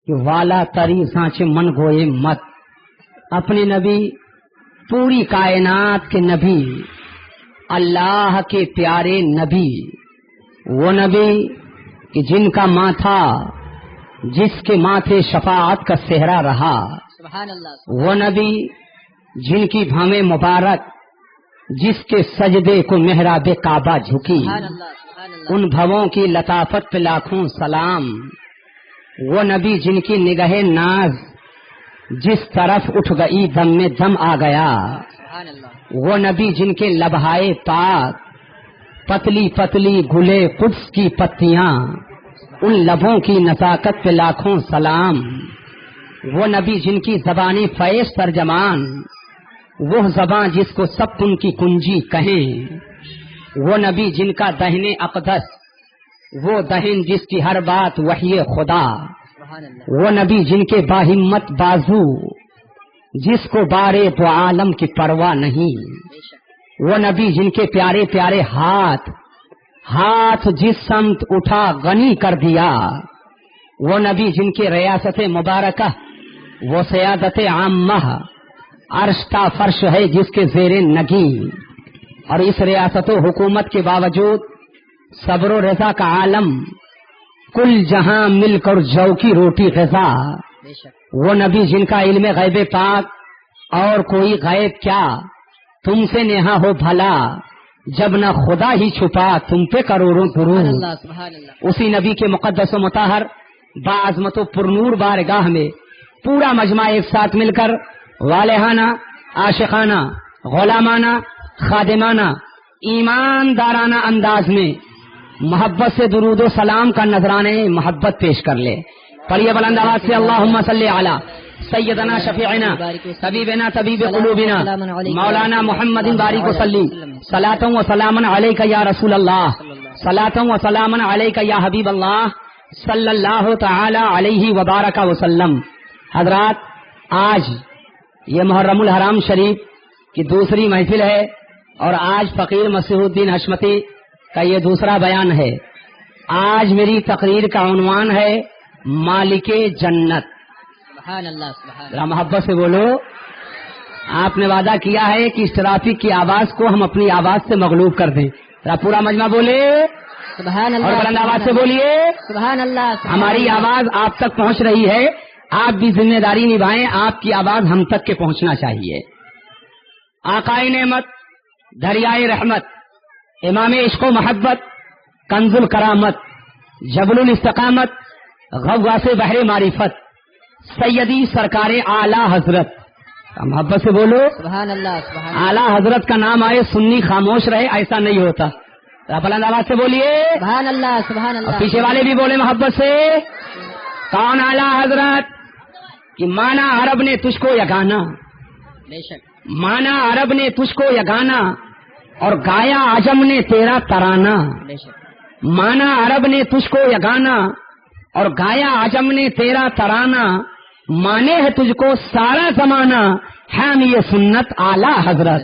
کہ والا تری سانچے من گوئے مت. اپنے نبی پوری کائنات کے نبی، اللہ کے پیارے نبی، وہ نبی کہ جن کا ماتھا جس کے ماتھے شفاعت کا صحرا رہا، سبحان اللہ. وہ نبی جن کی بھویں مبارک جس کے سجدے کو محراب کعبہ جھکی، سبحان اللہ. سبحان اللہ. ان بھووں کی لطافت پہ لاکھوں سلام. وہ نبی جن کی نگاہ ناز جس طرف اٹھ گئی دم میں دم آ گیا. سبحان اللہ. وہ نبی جن کے لبہائے پاک پتلی پتلی گلے قدس کی پتیاں، ان لبوں کی نزاکت پہ لاکھوں سلام. وہ نبی جن کی زبانی فیض ترجمان، وہ زبان جس کو سب ان کی کنجی کہیں. وہ نبی جن کا دہن اقدس، وہ دہن جس کی ہر بات وحی خدا. سبحان اللہ. وہ نبی جن کے باہمت بازو جس کو بارے تو عالم کی پرواہ نہیں. بے شک. وہ نبی جن کے پیارے پیارے ہاتھ ہاتھ جس سمت اٹھا غنی کر دیا. وہ نبی جن کے ریاست مبارکہ وہ سیادت عامہ، عرش تا فرش ہے جس کے زیر نگی، اور اس ریاست و حکومت کے باوجود صبر و رضا کا عالم، کل جہاں مل کر جو کی روٹی غذا. بے شک. وہ نبی جن کا علم غیب پاک اور کوئی غیب کیا، تم سے نہا ہو بھلا جب نہ خدا ہی چھپا تم پہ کروڑوں سبحان درود. اللہ. سبحان اللہ. اسی نبی کے مقدس و مطہر باعظمت و پرنور بارگاہ میں پورا مجمع ایک ساتھ مل کر والہانہ، عاشقانہ، غلامانہ، خادمانہ، ایماندارانہ انداز میں محبت سے درود و سلام کا نذرانے محبت پیش کر لے. پڑھیے بلند آواز سے اللہم صلی علی سیدنا شفیعنا طبیبنا طبیب قلوبنا مولانا محمد بارک وسلم صلاۃ و سلام علیک یا رسول اللہ، صلاۃ و سلام علیک یا حبیب اللہ صلی اللہ تعالی علیہ وبارک وسلم. حضرات، آج یہ محرم الحرام شریف کی دوسری محفل ہے اور آج فقیر مسیح الدین حشمتی کا یہ دوسرا بیان ہے. آج میری تقریر کا عنوان ہے مالک جنت. سبحان اللہ. سبحان ذرا محبت سے بولو. آپ نے وعدہ کیا ہے کہ اس ٹرافک کی آواز کو ہم اپنی آواز سے مغلوب کر دیں. ذرا پورا مجمع بولے سبحان اللہ. اور بلند آواز سے بولیے. سبحان اللہ. ہماری آواز آپ تک پہنچ رہی ہے، آپ بھی ذمہ داری نبھائیں، آپ کی آواز ہم تک کے پہنچنا چاہیے. آقائے نعمت، دریائے رحمت، امام عشق و محبت، کنز الکرامت، جبل الاستقامت، غواص بحر معرفت، سیدی سرکار اعلی حضرت. محبت سے بولو. سبحان اللہ. سبحان اللہ. اعلی حضرت کا نام آئے سنی خاموش رہے، ایسا نہیں ہوتا. بلند آواز سے بولیے. سبحان اللہ. سبحان اور اللہ. پیچھے والے بھی بولے محبت سے. کون اعلی حضرت؟ کہ مانا عرب نے تجھ کو یگانا، بے شک. مانا عرب نے تجھ کو یگانا اور گایا عجم نے تیرا ترانہ. بے شک. مانا عرب نے تجھ کو یگانا اور گایا عجم نے تیرا ترانہ، مانے ہے تجھ کو سارا زمانہ، حامی سنت اعلی حضرت.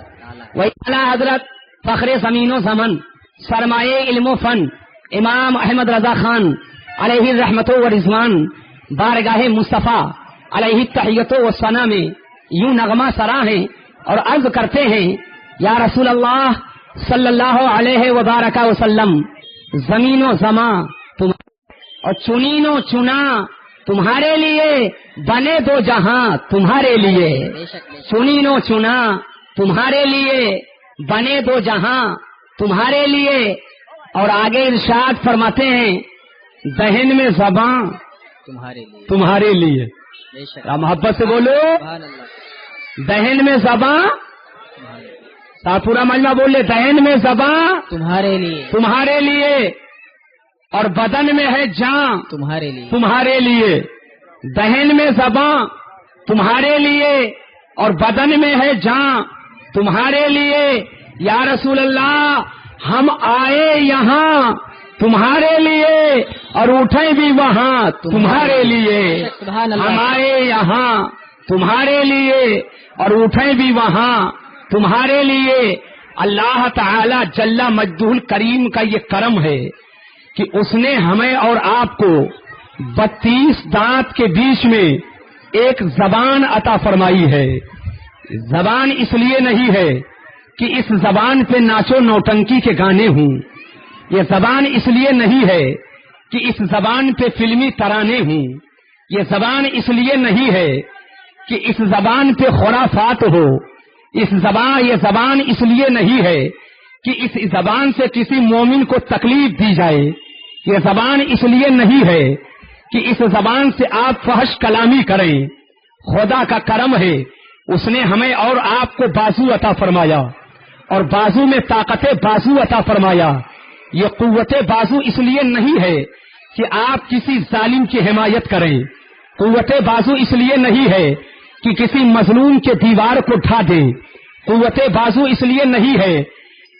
وہی اعلی حضرت فخر زمین و زمن، سرمایہ علم و فن، امام احمد رضا خان علیہ رحمت و رضوان بارگاہ مصطفیٰ علیہ تحیت و ثنا میں یوں نغمہ سرا ہیں اور عرض کرتے ہیں یا رسول اللہ صلی اللہ علیہ وبارک وسلم، زمین و زمان تم اور چنین و چنا تمہارے لیے، بنے دو جہاں تمہارے لیے. بے شک. بے شک. چنین و چنا تمہارے لیے، بنے دو جہاں تمہارے لیے. اور آگے ارشاد فرماتے ہیں دہن میں زباں تمہارے لیے. تمہارے لیے. بے شک. محبت سے بولو. سبحان اللہ. دہن میں زباں، پورا مجمع بولے دہن میں زباں تمہارے لیے. تمہارے لیے اور بدن میں ہے جان تمہارے لیے. تمہارے لیے. دہن میں زباں تمہارے لیے اور بدن میں ہے جان تمہارے لیے. یا رسول اللہ ہم آئے یہاں تمہارے لیے اور اٹھے بھی وہاں تمہارے لیے. سبحان اللہ. ہم آئے یہاں تمہارے لیے اور اٹھے بھی وہاں تمہارے لیے. اللہ تعالی جل مجدہ الکریم کا یہ کرم ہے کہ اس نے ہمیں اور آپ کو 32 دانت کے بیچ میں ایک زبان عطا فرمائی ہے. زبان اس لیے نہیں ہے کہ اس زبان پہ ناچو نوٹنکی کے گانے ہوں. یہ زبان اس لیے نہیں ہے کہ اس زبان پہ فلمی ترانے ہوں. یہ زبان اس لیے نہیں ہے کہ اس زبان پہ خرافات ہو. یہ زبان اس لیے نہیں ہے کہ اس زبان سے کسی مومن کو تکلیف دی جائے. یہ زبان اس لیے نہیں ہے کہ اس زبان سے آپ فحش کلامی کریں. خدا کا کرم ہے اس نے ہمیں اور آپ کو بازو عطا فرمایا اور بازو میں طاقت بازو عطا فرمایا. یہ قوت بازو اس لیے نہیں ہے کہ آپ کسی ظالم کی حمایت کریں. قوت بازو اس لیے نہیں ہے کہ کسی مظلوم کے دیوار کو ڈھا دیں. قوت بازو اس لیے نہیں ہے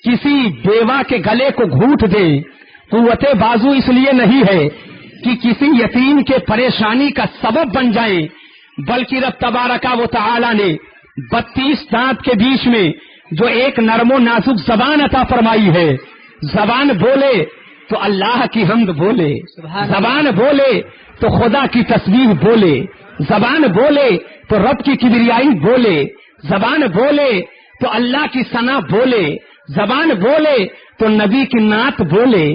کسی بیوہ کے گلے کو گھونٹ دیں. قوت بازو اس لیے نہیں ہے کہ کسی یتیم کے پریشانی کا سبب بن جائیں، بلکہ رب تبارک و تعالی نے 32 دانت کے بیچ میں جو ایک نرم و نازک زبان عطا فرمائی ہے. زبان بولے تو اللہ کی حمد بولے، زبان بولے تو خدا کی تسبیح بولے، زبان بولے تو رب کی کبریائی بولے، زبان بولے تو اللہ کی ثنا بولے، زبان بولے تو نبی کی نعت بولے،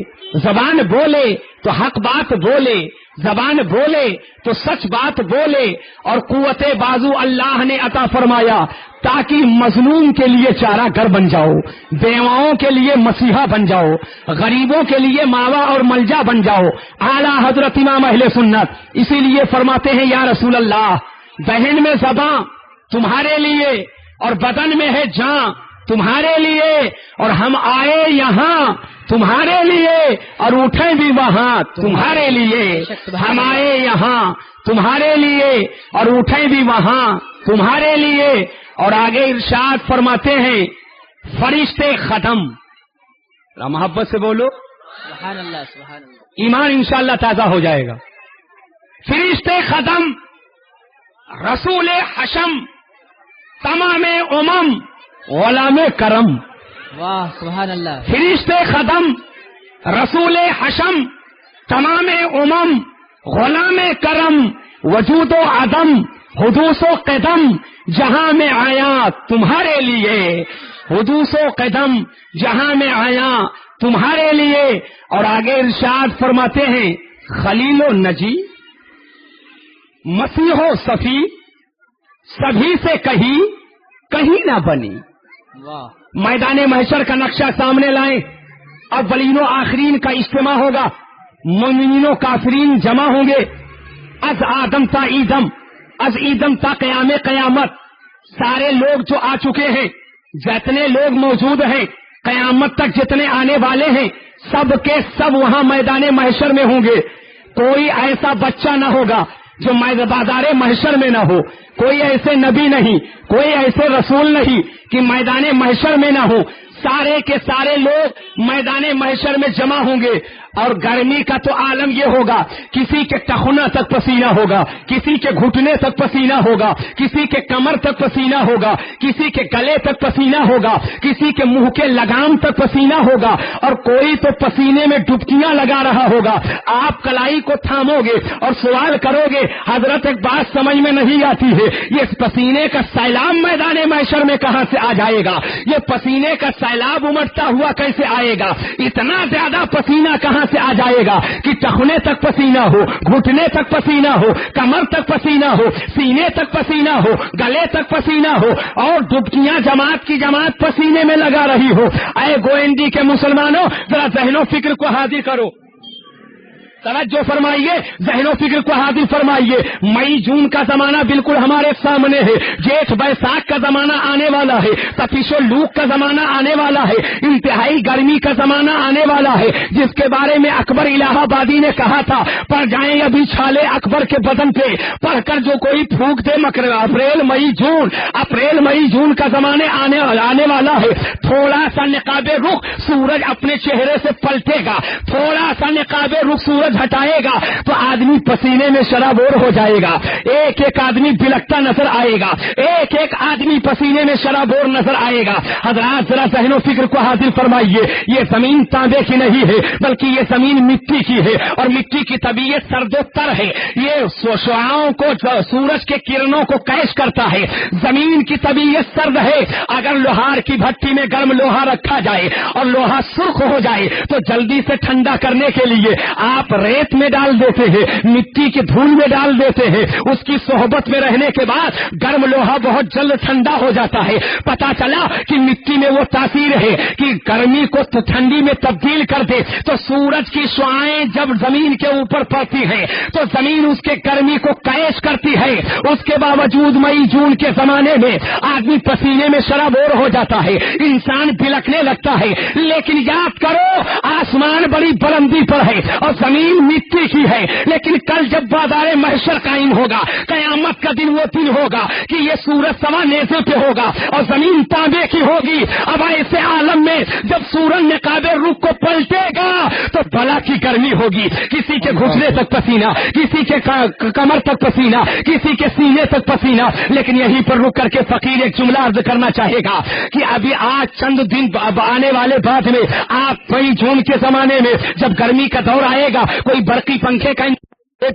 زبان بولے تو حق بات بولے، زبان بولے تو سچ بات بولے. اور قوت بازو اللہ نے عطا فرمایا تاکہ مظلوم کے لیے چارہ گر بن جاؤ، بیواؤں کے لیے مسیحا بن جاؤ، غریبوں کے لیے ماوا اور ملجا بن جاؤ. اعلیٰ حضرت امام اہل سنت اسی لیے فرماتے ہیں یا رسول اللہ، بہن میں زباں تمہارے لیے اور بدن میں ہے جاں تمہارے لیے، اور ہم آئے یہاں تمہارے لیے اور اٹھیں بھی وہاں تمہارے لیے. ہم آئے یہاں تمہارے لیے اور اٹھیں بھی وہاں تمہارے لیے. اور آگے ارشاد فرماتے ہیں فرشتے خدم. محبت سے بولو سبحان اللہ سبحان اللہ. ایمان انشاءاللہ تازہ ہو جائے گا. فرشتے خدم رسول حشم تمام امم غلام کرم. واہ سبحان اللہ. فرشتے خدم رسول حشم تمام امم غلام کرم. وجود و عدم حدوث و قدم جہاں میں آیا تمہارے لیے، حدوث و قدم جہاں میں آیا تمہارے لیے. اور آگے ارشاد فرماتے ہیں خلیل و نجی مسیح و صفی سبھی سے کہیں نہ بنی. واہ. میدان محشر کا نقشہ سامنے لائیں. اولین و آخرین کا اجتماع ہوگا، مومنین و کافرین جمع ہوں گے. از آدم تا ایدم، از ایدم تا قیام قیامت سارے لوگ جو آ چکے ہیں، جتنے لوگ موجود ہیں، قیامت تک جتنے آنے والے ہیں، سب کے سب وہاں میدان محشر میں ہوں گے. کوئی ایسا بچہ نہ ہوگا جو بازار محشر میں نہ ہو. کوئی ایسے نبی نہیں، کوئی ایسے رسول نہیں کہ میدان محشر میں نہ ہو. سارے کے سارے لوگ میدان محشر میں جمع ہوں گے. اور گرمی کا تو عالم یہ ہوگا، کسی کے ٹخنا تک پسینہ ہوگا، کسی کے گھٹنے تک پسینہ ہوگا، کسی کے کمر تک پسینہ ہوگا، کسی کے گلے تک پسینہ ہوگا، کسی کے منہ کے لگام تک پسینہ ہوگا، اور کوئی تو پسینے میں ڈبکیاں لگا رہا ہوگا. آپ کلائی کو تھامو گے اور سوال کرو گے حضرت ایک بات سمجھ میں نہیں آتی ہے، یہ پسینے کا سیلاب میدان محشر میں کہاں سے آ جائے گا؟ یہ پسینے کا سیلاب امٹتا ہوا کیسے آئے گا؟ اتنا زیادہ پسینہ کہاں سے آ جائے گا کہ ٹخنے تک پسینہ ہو، گھٹنے تک پسینہ ہو، کمر تک پسینہ ہو، سینے تک پسینہ ہو، گلے تک پسینہ ہو، اور ڈبکیاں جماعت کی جماعت پسینے میں لگا رہی ہو. اے گوئندی کے مسلمانوں، ذرا ذہن و فکر کو حاضر کرو، توجہ فرمائیے، ذہن و فکر کو حاضر فرمائیے. مئی جون کا زمانہ بالکل ہمارے سامنے ہے. جیٹھ بیساکھ کا زمانہ آنے والا ہے. تپش و لوک کا زمانہ آنے والا ہے. انتہائی گرمی کا زمانہ آنے والا ہے، جس کے بارے میں اکبر الہ آبادی نے کہا تھا پڑ جائیں ابھی چھالے اکبر کے بدن پہ، پڑھ کر جو کوئی پھونک دے اپریل مئی جون کا زمانے آنے والا ہے. تھوڑا سا نقاب رخ سورج اپنے چہرے سے پلٹے گا، تھوڑا سا نقاب رخ سورج سورج ہٹائے گا تو آدمی پسینے میں شرابور ہو جائے گا، ایک ایک آدمی بلکتا نظر آئے گا، ایک ایک آدمی پسینے میں شرابور نظر آئے گا۔ حضرات ذرا ذہن و فکر کو حاضر فرمائیے، یہ زمین تانبے کی نہیں ہے بلکہ یہ زمین مٹی کی ہے، اور مٹی کی طبیعت سرد و تر ہے، یہ شعاعوں کو سورج کے کرنوں کو کیش کرتا ہے۔ زمین کی طبیعت سرد ہے، اگر لوہار کی بھٹی میں گرم لوہا رکھا جائے اور لوہا سرخ ہو جائے تو جلدی سے ٹھنڈا کرنے کے لیے آپ ریت میں ڈال دیتے ہیں، مٹی کی دھول میں ڈال دیتے ہیں، اس کی صحبت میں رہنے کے بعد گرم لوہا بہت جلد ٹھنڈا ہو جاتا ہے۔ پتا چلا کہ مٹی میں وہ تاثیر ہے کہ گرمی کو ٹھنڈی میں تبدیل کر دے، تو سورج کی شعاعیں جب زمین کے اوپر پڑتی ہیں تو زمین اس کے گرمی کو کیش کرتی ہے۔ اس کے باوجود مئی جون کے زمانے میں آدمی پسینے میں شرابور ہو جاتا ہے، انسان بلکنے لگتا ہے، لیکن یاد کرو آسمان بڑی بلندی پر ہے اور زمین مٹی کی ہے، لیکن کل جب بازار محشر قائم ہوگا، قیامت کا دن وہ دن ہوگا کہ یہ سورج سوا نیزے پہ ہوگا اور زمین تانبے کی ہوگی۔ اب ایسے عالم میں جب سورج نقاب رخ کو پلٹے گا تو بلا کی گرمی ہوگی، کسی کے گھٹنے تک پسینہ، کسی کے کمر تک پسینہ، کسی کے سینے تک پسینہ۔ لیکن یہیں پر رک کر کے فقیر ایک جملہ عرض کرنا چاہے گا کہ ابھی آج چند دن آنے والے بعد میں آپ مئی جون کے زمانے میں جب گرمی کا دور آئے گا، کوئی برقی پنکھے کا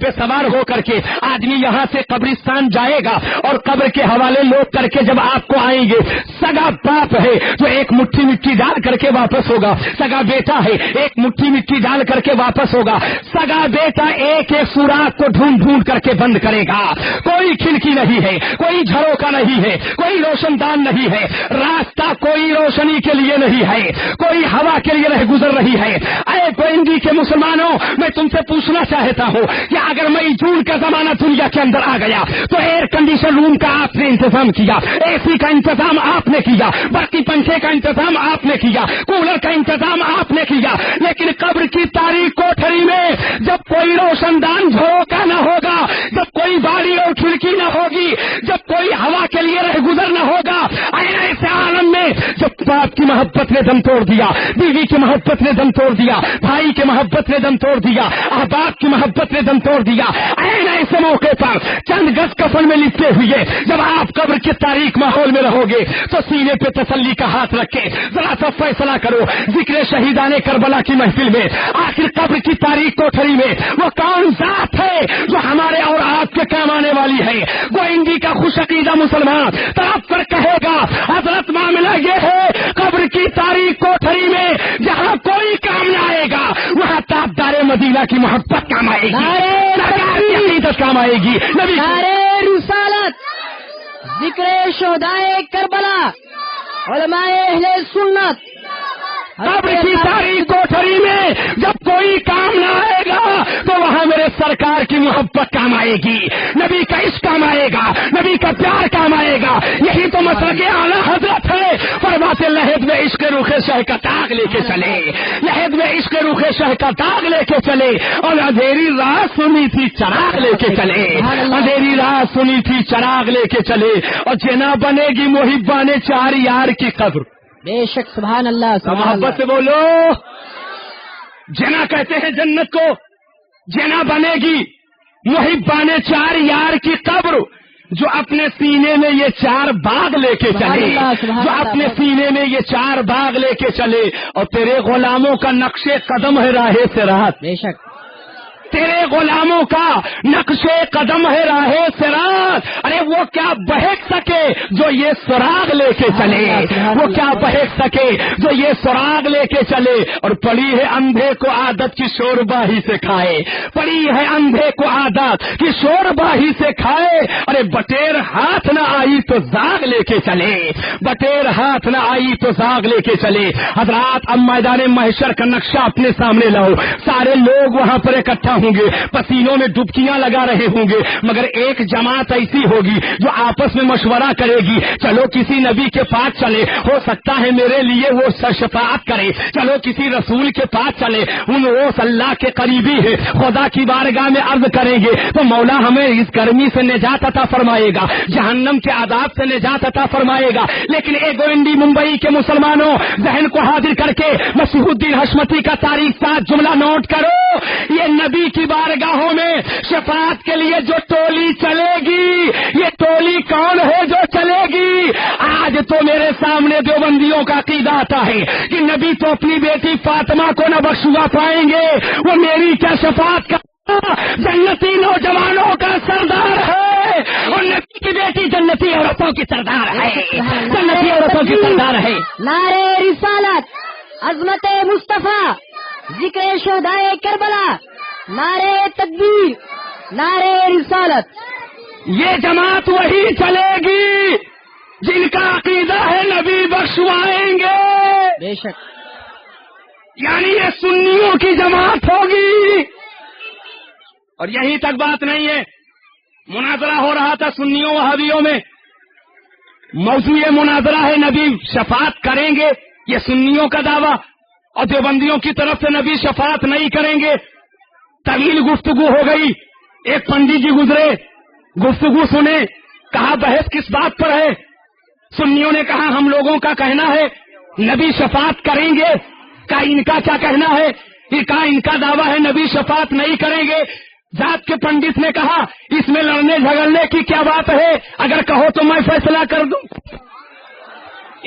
پہ سوار ہو کر کے آدمی یہاں سے قبرستان جائے گا اور قبر کے حوالے لوگ کر کے جب آپ کو آئیں گے، سگا باپ ہے تو ایک مٹھی مٹی ڈال کر کے واپس ہوگا، سگا بیٹا ہے ایک مٹھی مٹی ڈال کر کے واپس ہوگا، سگا بیٹا ایک ایک سوراخ کو ڈھونڈ ڈھونڈ کر کے بند کرے گا، کوئی کھڑکی نہیں ہے، کوئی جھروکا نہیں ہے، کوئی روشن دان نہیں ہے، راستہ کوئی روشنی کے لیے نہیں ہے، کوئی ہوا کے لیے رہ گزر رہی ہے۔ اے گوئندی کے مسلمانوں، میں تم سے پوچھنا چاہتا ہوں کہ اگر مئی جون کا زمانہ دنیا کے اندر آ گیا تو ایئر کنڈیشن روم کا آپ نے انتظام کیا، اے سی کا انتظام آپ نے کیا، برقی پنکھے کا انتظام آپ نے کیا، کولر کا انتظام آپ نے کیا، لیکن قبر کی تاریک کوٹھری میں جب کوئی روشن دان جھروکا نہ ہوگا، جب کوئی باڑی اور کھڑکی نہ ہوگی، جب کوئی ہوا کے لیے رہ گزر نہ ہوگا، ایسے عالم میں جب باپ کی محبت نے دم توڑ دیا، بیوی کی محبت نے دم توڑ دیا، بھائی کی محبت نے دم توڑ دیا، احباب کی محبت نے دم توڑ دیا، ایسے موقع پر چند گز کفن میں لپٹے ہوئے جب آپ قبر کے تاریک ماحول میں رہو گے تو سینے پہ تسلی کا ہاتھ رکھے ذرا سا فیصلہ کرو، ذکر شہیدان کربلا کی محفل میں آخر قبر کی تاریک کوٹھری میں وہ کون ذات ہے جو ہمارے اور آپ کے کام آنے والی ہے؟ گوئندی کا خوش عقیدہ مسلمان طرف پر کہے گا حضرت معاملہ یہ ہے، قبر کی تاریک کوٹھری میں جہاں کوئی کام نہ آئے گا وہاں تابدار مدینہ کی محبت کام آئے گی، عقیدت کام آئے گی، نبی رسالت، ذکر شہدائے کربلا، علماء اہل سنت، قبر کی تاریخ کوٹھری میں جب کوئی کام نہ آئے گا تو وہاں میرے سرکار کی محبت کام آئے گی، نبی کا عشق کام آئے گا، نبی کا پیار کام آئے گا۔ یہی تو مسلک اعلی حضرت ہے، فرماتے لحد میں عشق روخ شہ کا داغ لے کے چلے، لحد میں عشق روخ شہ کا داغ لے کے چلے، اور اندھیری رات سنی تھی چراغ لے کے چلے، اندھیری رات سنی تھی چراغ لے کے چلے، اور جنا بنے گی محبان چار یار کی قبر۔ بے شک، سبحان اللہ، سبحان محبت سے اللہ۔ بولو، جنا کہتے ہیں جنت کو، جنا بنے گی محبان چار یار کی قبر، جو اپنے سینے میں یہ چار باغ لے کے چلے، جو اپنے سینے میں یہ چار باغ لے کے چلے، اور تیرے غلاموں کا نقش قدم ہے راہ صراط، بے شک، تیرے غلاموں کا نقش قدم ہے راہ صراط۔ ارے وہ کیا بہک سکے جو یہ سراغ لے کے چلے، وہ کیا بہک سکے جو یہ سراغ لے کے چلے، اور پڑی ہے اندھے کو عادت کی شوربا ہی سے کھائے، پڑی ہے اندھے کو عادت کی شوربا ہی سے کھائے، ارے بٹیر ہاتھ نہ آئی تو زاغ لے کے چلے، بٹیر ہاتھ نہ آئی تو زاغ لے کے چلے۔ حضرات اب میدان محشر کا نقشہ اپنے سامنے لاؤ، سارے لوگ وہاں پر اکٹھا ہوں گے، پسینوں میں ڈبکیاں لگا رہے ہوں گے، مگر ایک جماعت ایسی ہوگی جو آپس میں مشورہ کرے گی، چلو کسی نبی کے پاس چلے، ہو سکتا ہے میرے لیے وہ شفاعت کرے، چلو کسی رسول کے پاس چلے، وہ اللہ کے قریبی ہے، خدا کی بارگاہ میں عرض کریں گے تو مولا ہمیں اس گرمی سے نجات عطا فرمائے گا، جہنم کے عذاب سے نجات عطا فرمائے گا۔ لیکن اے گوئندی ممبئی کے مسلمانوں، ذہن کو حاضر کر کے مسیح الدین حشمتی کا تاریخ ساتھ جملہ نوٹ کرو، یہ نبی کی بارگاہوں میں شفاعت کے لیے جو ٹولی چلے گی، یہ ٹولی کون ہے جو چلے گی؟ آج تو میرے سامنے دیوبندیوں کا عقیدہ آتا ہے کہ نبی تو اپنی بیٹی فاطمہ کو نہ بخشوا پائیں گے، وہ میری کیا شفاعت کا جنتی نوجوانوں کا سردار ہے، اور نبی کی بیٹی جنتی عورتوں کی سردار ہے، جنتی عورتوں کی سردار ہے۔ نعرے رسالت، عظمت مصطفیٰ، ذکر شہدائے کربلا، نعرے تکبیر، نعرے رسالت۔ یہ جماعت وہی چلے گی جن کا عقیدہ ہے نبی بخشوائیں گے، بے شک، یعنی یہ سنیوں کی جماعت ہوگی۔ اور یہیں تک بات نہیں ہے، مناظرہ ہو رہا تھا سنیوں وہابیوں میں، موضوع مناظرہ ہے نبی شفاعت کریں گے، یہ سنیوں کا دعویٰ، اور دیوبندیوں کی طرف سے نبی شفاعت نہیں کریں گے۔ طویل گفتگو ہو گئی، ایک پنڈت جی گزرے، گفتگو سنے، کہا بحث کس بات پر ہے؟ سنیوں نے کہا ہم لوگوں کا کہنا ہے نبی شفاعت کریں گے، کہا ان کا کیا کہنا ہے؟ کہا ان کا دعویٰ ہے نبی شفاعت نہیں کریں گے۔ ذات کے پنڈت نے کہا اس میں لڑنے جھگڑنے کی کیا بات ہے، اگر کہو تو میں فیصلہ کر دوں،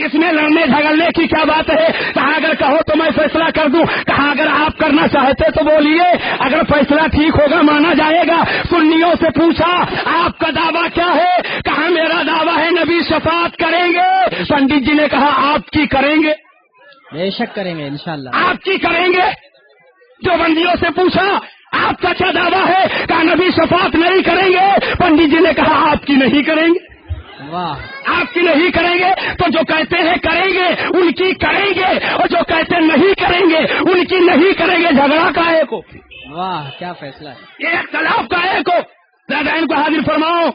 اس میں لڑنے جھگڑنے کی کیا بات ہے؟ کہا اگر کہو تو میں فیصلہ کر دوں۔ کہا اگر آپ کرنا چاہتے تو بولیے، اگر فیصلہ ٹھیک ہوگا مانا جائے گا۔ سنیوں سے پوچھا آپ کا دعویٰ کیا ہے؟ کہا میرا دعویٰ ہے نبی شفاعت کریں گے۔ پنڈت جی نے کہا آپ کی کریں گے؟ بے شک کریں گے انشاءاللہ۔ آپ کی کریں گے؟ جو بندیوں سے پوچھا آپ کا کیا دعویٰ ہے؟ کہا نبی شفاعت نہیں کریں گے۔ پنڈت جی نے کہا آپ کی نہیں کریں گے؟ واہ، آپ کی نہیں کریں گے تو جو کہتے ہیں کریں گے ان کی کریں گے، اور جو کہتے نہیں کریں گے ان کی نہیں کریں گے۔ جھگڑا کا ہے کو، واہ کیا فیصلہ ہے، یہ اختلاف کا ہے کو، ذرا ان کو حاضر فرماؤ۔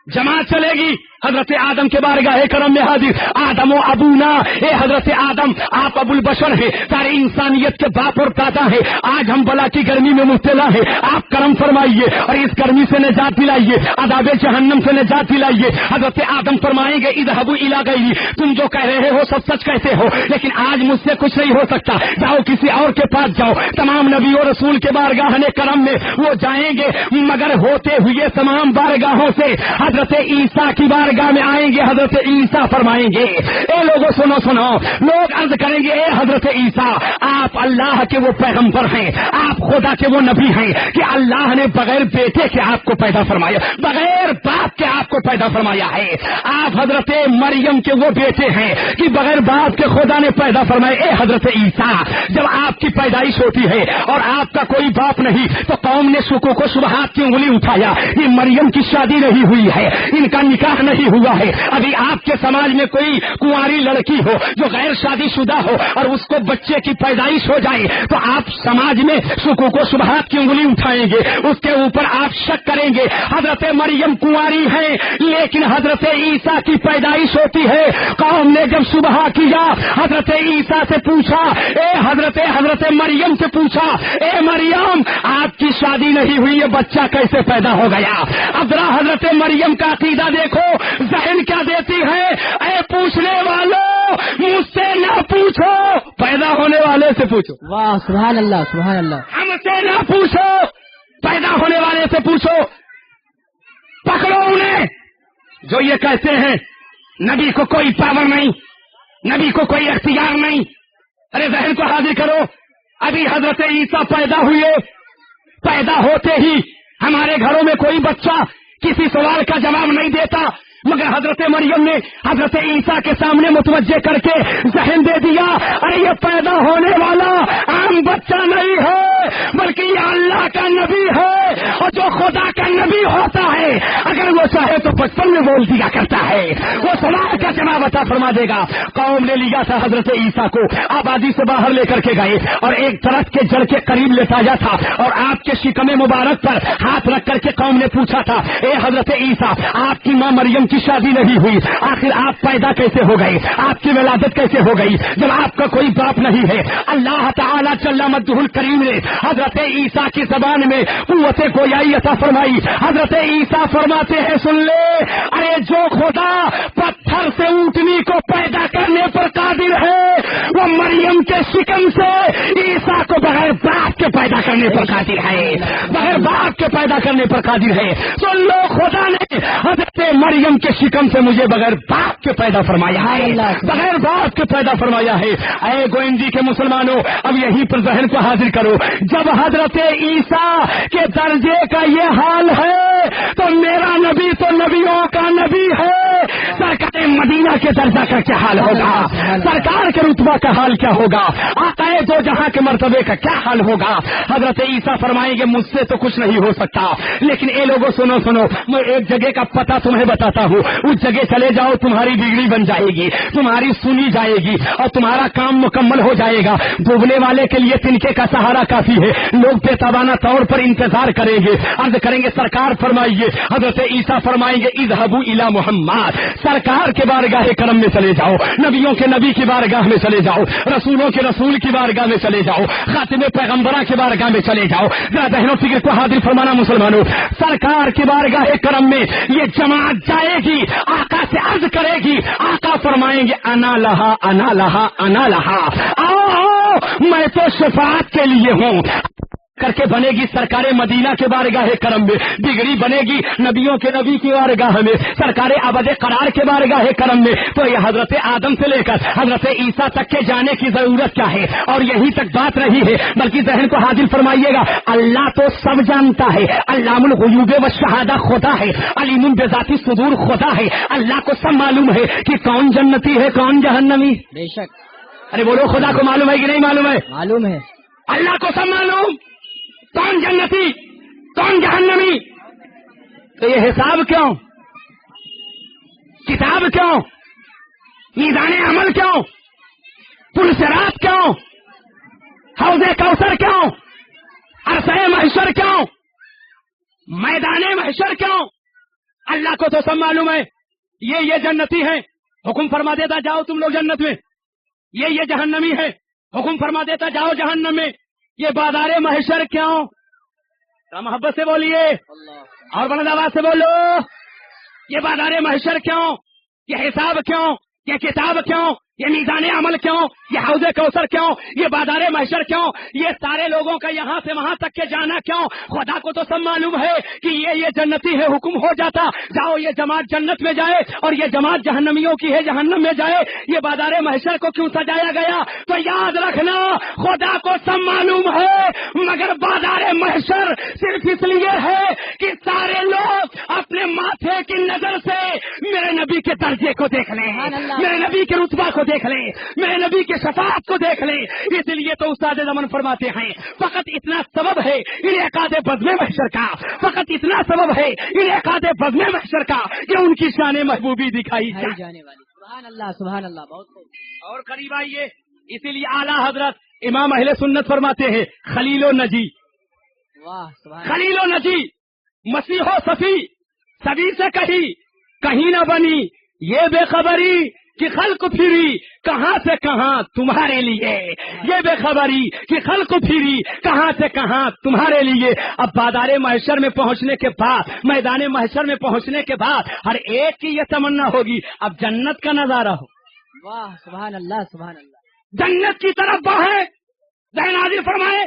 جماعت چلے گی، حضرت آدم کے بارگاہ کرم میں حاضر، آدم و ابونا، اے حضرت آدم آپ ابو البشر ہیں، ساری انسانیت کے باپ اور دادا ہیں، آج ہم بلا کی گرمی میں مبتلا ہیں، آپ کرم فرمائیے اور اس گرمی سے نجات دلائیے، عذاب جہنم سے نجات دلائیے۔ حضرت آدم فرمائیں گے اذهبوا الى غیری، تم جو کہہ رہے ہو سب سچ کہتے ہو، لیکن آج مجھ سے کچھ نہیں ہو سکتا، جاؤ کسی اور کے پاس جاؤ۔ تمام نبی اور رسول کے بارگاہ کرم میں وہ جائیں گے، مگر ہوتے ہوئے تمام بارگاہوں سے حضرت عیسیٰ کی بارگاہ میں آئیں گے۔ حضرت عیسیٰ فرمائیں گے اے لوگوں سنو، لوگ عرض کریں گے اے حضرت عیسیٰ آپ اللہ کے وہ پیغمبر ہیں، آپ خدا کے وہ نبی ہیں کہ اللہ نے بغیر بیٹے کے آپ کو پیدا فرمایا، بغیر باپ کے آپ کو پیدا فرمایا ہے۔ آپ حضرت مریم کے وہ بیٹے ہیں کہ بغیر باپ کے خدا نے پیدا فرمایا۔ اے حضرت عیسیٰ جب آپ کی پیدائش ہوتی ہے اور آپ کا کوئی باپ نہیں تو قوم نے شکوک و شبہات کی انگلی اٹھایا، یہ مریم کی شادی نہیں ہوئی ہے، ان کا نکاح نہیں ہوا ہے۔ ابھی آپ کے سماج میں کوئی کنواری لڑکی ہو جو غیر شادی شدہ ہو اور اس کو بچے کی پیدائش ہو جائے تو آپ سماج میں شکوک و شبہات کی انگلی اٹھائیں گے، اس کے اوپر آپ شک کریں گے۔ حضرت مریم کنواری ہے لیکن حضرت عیسیٰ کی پیدائش ہوتی ہے۔ قوم نے جب شبہ کیا حضرت عیسیٰ سے پوچھا، اے حضرت مریم سے پوچھا، اے مریم آپ کی شادی نہیں ہوئی، یہ بچہ کیسے پیدا ہو گیا؟ اب ذرا حضرت مریم کا عقیدہ دیکھو، ذہن کیا دیتی ہے، اے پوچھنے والوں مجھ سے نہ پوچھو، پیدا ہونے والے سے پوچھو۔ واہ سبحان اللہ سبحان اللہ، ہم سے نہ پوچھو، پیدا ہونے والے سے پوچھو۔ پکڑو انہیں جو یہ کہتے ہیں نبی کو کوئی پاور نہیں، نبی کو کوئی اختیار نہیں۔ ارے ذہن کو حاضر کرو، ابھی حضرت عیسیٰ پیدا ہوئے، پیدا ہوتے ہی ہمارے گھروں میں کوئی بچہ کسی سوال کا جواب نہیں دیتا، مگر حضرت مریم نے حضرت عیسیٰ کے سامنے متوجہ کر کے ذہن دے دیا، ارے یہ پیدا ہونے والا عام بچہ نہیں ہے بلکہ یہ اللہ کا نبی ہے، اور جو خدا کا نبی ہوتا ہے اگر وہ چاہے تو بچپن میں بول دیا کرتا ہے، وہ سوال کا جواب عطا فرما دے گا۔ قوم نے لیا تھا حضرت عیسیٰ کو، آبادی سے باہر لے کر کے گئے اور ایک درخت کے جڑ کے قریب لٹایا تھا اور آپ کے شکم مبارک پر ہاتھ رکھ کر کے قوم نے پوچھا تھا، اے حضرت عیسیٰ آپ کی ماں مریم کی شادی نہیں ہوئی، آخر آپ پیدا کیسے ہو گئے، آپ کی ولادت کیسے ہو گئی جب آپ کا کوئی باپ نہیں ہے؟ اللہ تعالیٰ جل مجدہ الکریم نے حضرت عیسیٰ کی زبان میں قوت گویائی عطا فرمائی۔ حضرت عیسیٰ فرماتے ہیں سن لے، ارے جو خدا پتھر سے اونٹنی کو پیدا کرنے پر قادر ہے وہ مریم کے شکم سے عیسیٰ کو بغیر باپ کے پیدا کرنے پر قادر ہے، بغیر باپ کے پیدا کرنے پر قادر ہے۔ تو لو خدا نے حضرت مریم کے شکم سے مجھے بغیر باپ کے پیدا فرمایا ہے، بغیر باپ کے پیدا فرمایا ہے۔ اے گوئندی کے مسلمانوں، اب یہیں پر ذہن کو حاضر کرو، جب حضرت عیسیٰ کے درجے کا یہ حال ہے تو میرا نبی تو نبیوں کا نبی ہے، سرکار مدینہ کے درجہ کا کیا حال ہوگا، سرکار کے رتبہ کا حال کیا ہوگا، آقا دو جہاں کے مرتبے کا کیا حال ہوگا۔ حضرت عیسیٰ فرمائیں گے مجھ سے تو کچھ نہیں ہو سکتا، لیکن اے لوگوں سنو سنو، میں ایک جگہ کا پتہ تمہیں بتاتا ہوں، اس جگہ چلے جاؤ، تمہاری ڈگری بن جائے گی، تمہاری سنی جائے گی اور تمہارا کام مکمل ہو جائے گا۔ ڈوبنے والے کے لیے تنکے کا سہارا کافی ہے، لوگ بے تابانہ طور پر انتظار کریں گے، عرض کریں گے سرکار فرمائیے، حضرت عیسیٰ فرمائیں گے اذهبوا الى محمد، سرکار کے بارگاہ کرم میں چلے جاؤ، نبیوں کے نبی کی بارگاہ میں چلے جاؤ، رسولوں کے رسول کی بارگاہ میں چلے جاؤ، خاتم پیغمبرہ کی بارگاہ میں چلے جاؤ۔ ذرا ذہن و فکر کو حاضر فرمانا مسلمانوں، سرکار کی بارگاہ کرم میں یہ جماعت جائے گی، آقا سے عرض کرے گی، آقا فرمائیں گے انا لہا انا لہا انا لہا، آؤ میں تو شفاعت کے لیے ہوں کر کے بنے گی سرکار مدینہ کے بارگاہ کرم میں، ڈگری بنے گی نبیوں کے نبی کی بارگاہ میں، سرکار ابد قرار کے بارگاہ کرم میں۔ تو یہ حضرت آدم سے لے کر حضرت عیسیٰ تک کے جانے کی ضرورت کیا ہے، اور یہی تک بات رہی ہے، بلکہ ذہن کو حاضر فرمائیے گا، اللہ تو سب جانتا ہے، علام الغیوب و شہادہ خدا ہے، علیم بذات الصدور خدا ہے، اللہ کو سب معلوم ہے کہ کون جنتی ہے کون جہنمی۔ بے شک ارے بولو خدا کو معلوم ہے کہ نہیں معلوم ہے؟ معلوم ہے۔ اللہ کو سب معلوم، کون جنتی کون جہنمی۔ تو یہ حساب کیوں، کتاب کیوں، میزان عمل کیوں، پل صراط کیوں، حوض کوثر کیوں، عرصہ محشر کیوں، میدان محشر کیوں؟ اللہ کو تو سب معلوم ہے، یہ جنتی ہے، حکم فرما دیتا جاؤ تم لوگ جنت میں، یہ جہنمی ہے، حکم فرما دیتا جاؤ جہنم میں۔ یہ بازار محشر کیوں؟ محبت سے بولیے اور بلند آواز سے بولو، یہ بازار محشر کیوں، یہ حساب کیوں، یہ کتاب کیوں، یہ میزان عمل کیوں، یہ حوض کوثر کیوں، یہ بازار محشر کیوں، یہ سارے لوگوں کا یہاں سے وہاں تک کے جانا کیوں؟ خدا کو تو سب معلوم ہے کہ یہ جنتی ہے، حکم ہو جاتا جاؤ یہ جماعت جنت میں جائے اور یہ جماعت جہنمیوں کی ہے جہنم میں جائے۔ یہ بازار محشر کو کیوں سجایا گیا؟ تو یاد رکھنا خدا کو سب معلوم ہے، مگر بازار محشر صرف اس لیے ہے کہ سارے لوگ اپنے ماتھے کی نظر سے میرے نبی کے درجے کو دیکھ لیں، میرے نبی کے رتبہ کو دیکھ لیں، میرے نبی کے شفاعت کو دیکھ لیں۔ اس لیے تو استاد زمن فرماتے ہیں فقط اتنا سبب ہے انعقاد بزم محشر کا، فقط اتنا سبب ہے انعقاد بزم محشر کا کہ ان کی شان محبوبی دکھائی جانے والی۔ سبحان اللہ سبحان اللہ، بہت خوب۔ اور قریب آئیے، اسی لیے اعلیٰ حضرت امام اہل سنت فرماتے ہیں خلیل و نجی، واہ سبحان خلیل و نجی، مسیح و صفی، سبھی سے کہیں نہ بنی یہ بے خبری کہ خلق پھری کہاں سے کہاں تمہارے لیے، یہ بے خبری کہ خلق پھری کہاں سے کہاں تمہارے لیے۔ اب بازار محشر میں پہنچنے کے بعد، میدان محشر میں پہنچنے کے بعد ہر ایک کی یہ تمنا ہوگی اب جنت کا نظارہ ہو، واہ سبحان اللہ سبحان اللہ۔ جنت کی طرف بڑھے، ذہن حاضر فرمائے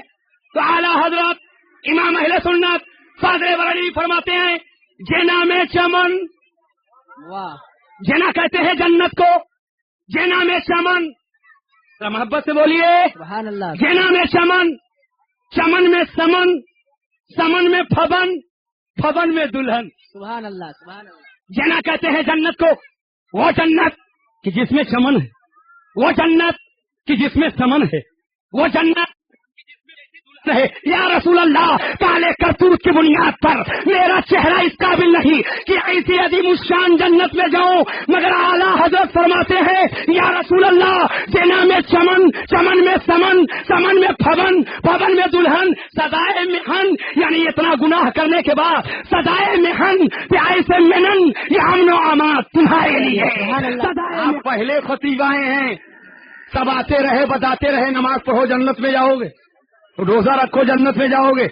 تو اعلیٰ حضرت امام اہل سنت فاضل بریلوی فرماتے ہیں جنا میں چمن، واہ جنا کہتے ہیں جنت کو، جنا میں چمن، محبت سے بولیے سبحان اللہ۔ جنا میں چمن، چمن میں سمن، سمن میں پھبن، پھبن میں دلہن۔ سبحان اللہ سبحان اللہ۔ جنا کہتے ہیں جنت کو، وہ جنت کہ جس میں چمن ہے، وہ جنت کہ جس میں سمن ہے، وہ جنت ہے۔ یا رسول اللہ، کالے کرتوت کی بنیاد پر میرا چہرہ اس قابل نہیں کہ ایسی عظیم الشان جنت میں جاؤں، مگر اعلیٰ حضرت فرماتے ہیں یا رسول اللہ جنا میں چمن، چمن میں سمن، سمن میں پھبن، پھبن میں دلہن، سزائے محن، یعنی اتنا گناہ کرنے کے بعد سزائے محن پیائے سے منن، یہ امن و امان تمہارے لیے۔ آپ پہلے خطیب آئے ہیں، سب آتے رہے بتاتے رہے نماز پڑھو جنت میں جاؤ گے، روزہ رکھو جنت میں جاؤ گے،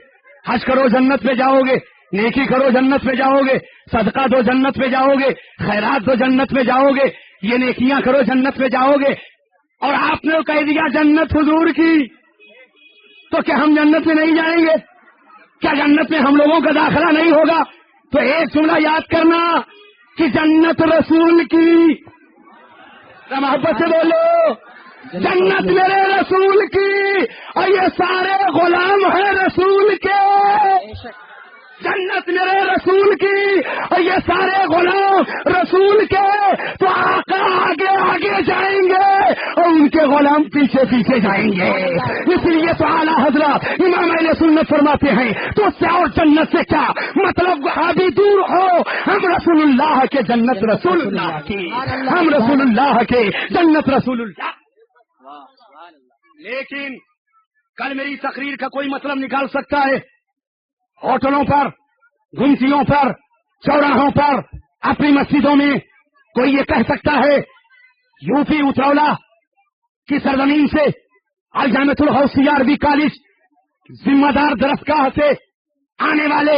حج کرو جنت میں جاؤ گے، نیکی کرو جنت میں جاؤ گے، صدقہ دو جنت میں جاؤ گے، خیرات دو جنت میں جاؤ گے، یہ نیکیاں کرو جنت میں جاؤ گے۔ اور آپ نے کہہ دیا جنت حضور کی، تو کیا ہم جنت میں نہیں جائیں گے؟ کیا جنت میں ہم لوگوں کا داخلہ نہیں ہوگا؟ تو ایک جملہ یاد کرنا کہ جنت رسول کی، محبت سے بولو، جنت میرے رسول کی، اور یہ سارے غلام ہیں رسول کے، جنت میرے رسول کی اور یہ سارے غلام رسول کے، تو آقا آگے آگے جائیں گے اور ان کے غلام پیچھے پیچھے جائیں گے۔ اس لیے تو اعلیٰ حضرت امام اہل سنت فرماتے ہیں تو اس سے اور جنت سے کیا مطلب، ابھی دور ہو، ہم رسول اللہ کے جنت رسول اللہ کی، ہم رسول اللہ کے جنت رسول اللہ۔ لیکن کل میری تقریر کا کوئی مطلب نکال سکتا ہے؟ ہوٹلوں پر، گھنسیوں پر، چوراہوں پر، اپنی مسجدوں میں کوئی یہ کہہ سکتا ہے یو پی اترولہ کی سرزمین سے الجامعۃ الغوثیہ عربی کالج ذمہ دار درسگاہ سے آنے والے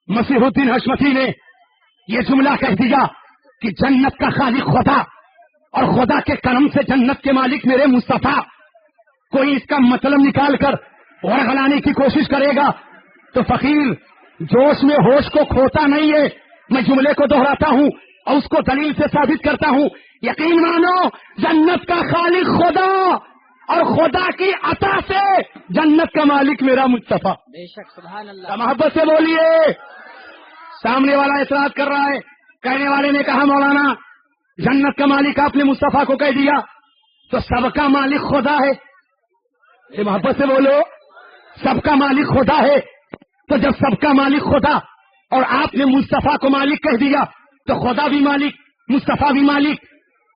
مسیح الدین حشمتی نے یہ جملہ کہہ دیا کہ جنت کا خالق خدا اور خدا کے کرم سے جنت کے مالک میرے مصطفیٰ، کوئی اس کا مطلب نکال کر ورغلانے کی کوشش کرے گا تو فقیر جوش میں ہوش کو کھوتا نہیں ہے۔ میں جملے کو دہراتا ہوں اور اس کو دلیل سے ثابت کرتا ہوں۔ یقین مانو جنت کا خالق خدا اور خدا کی عطا سے جنت کا مالک میرا مصطفیٰ۔ بے شک، سبحان اللہ۔ محبت سے بولیے۔ سامنے والا اعتراض کر رہا ہے، کہنے والے نے کہا مولانا جنت کا مالک آپ نے مصطفیٰ کو کہہ دیا تو سب کا مالک خدا ہے۔ یہ محبت سے بولو، سب کا مالک خدا ہے، تو جب سب کا مالک خدا اور آپ نے مصطفیٰ کو مالک کہہ دیا تو خدا بھی مالک، مصطفیٰ بھی مالک،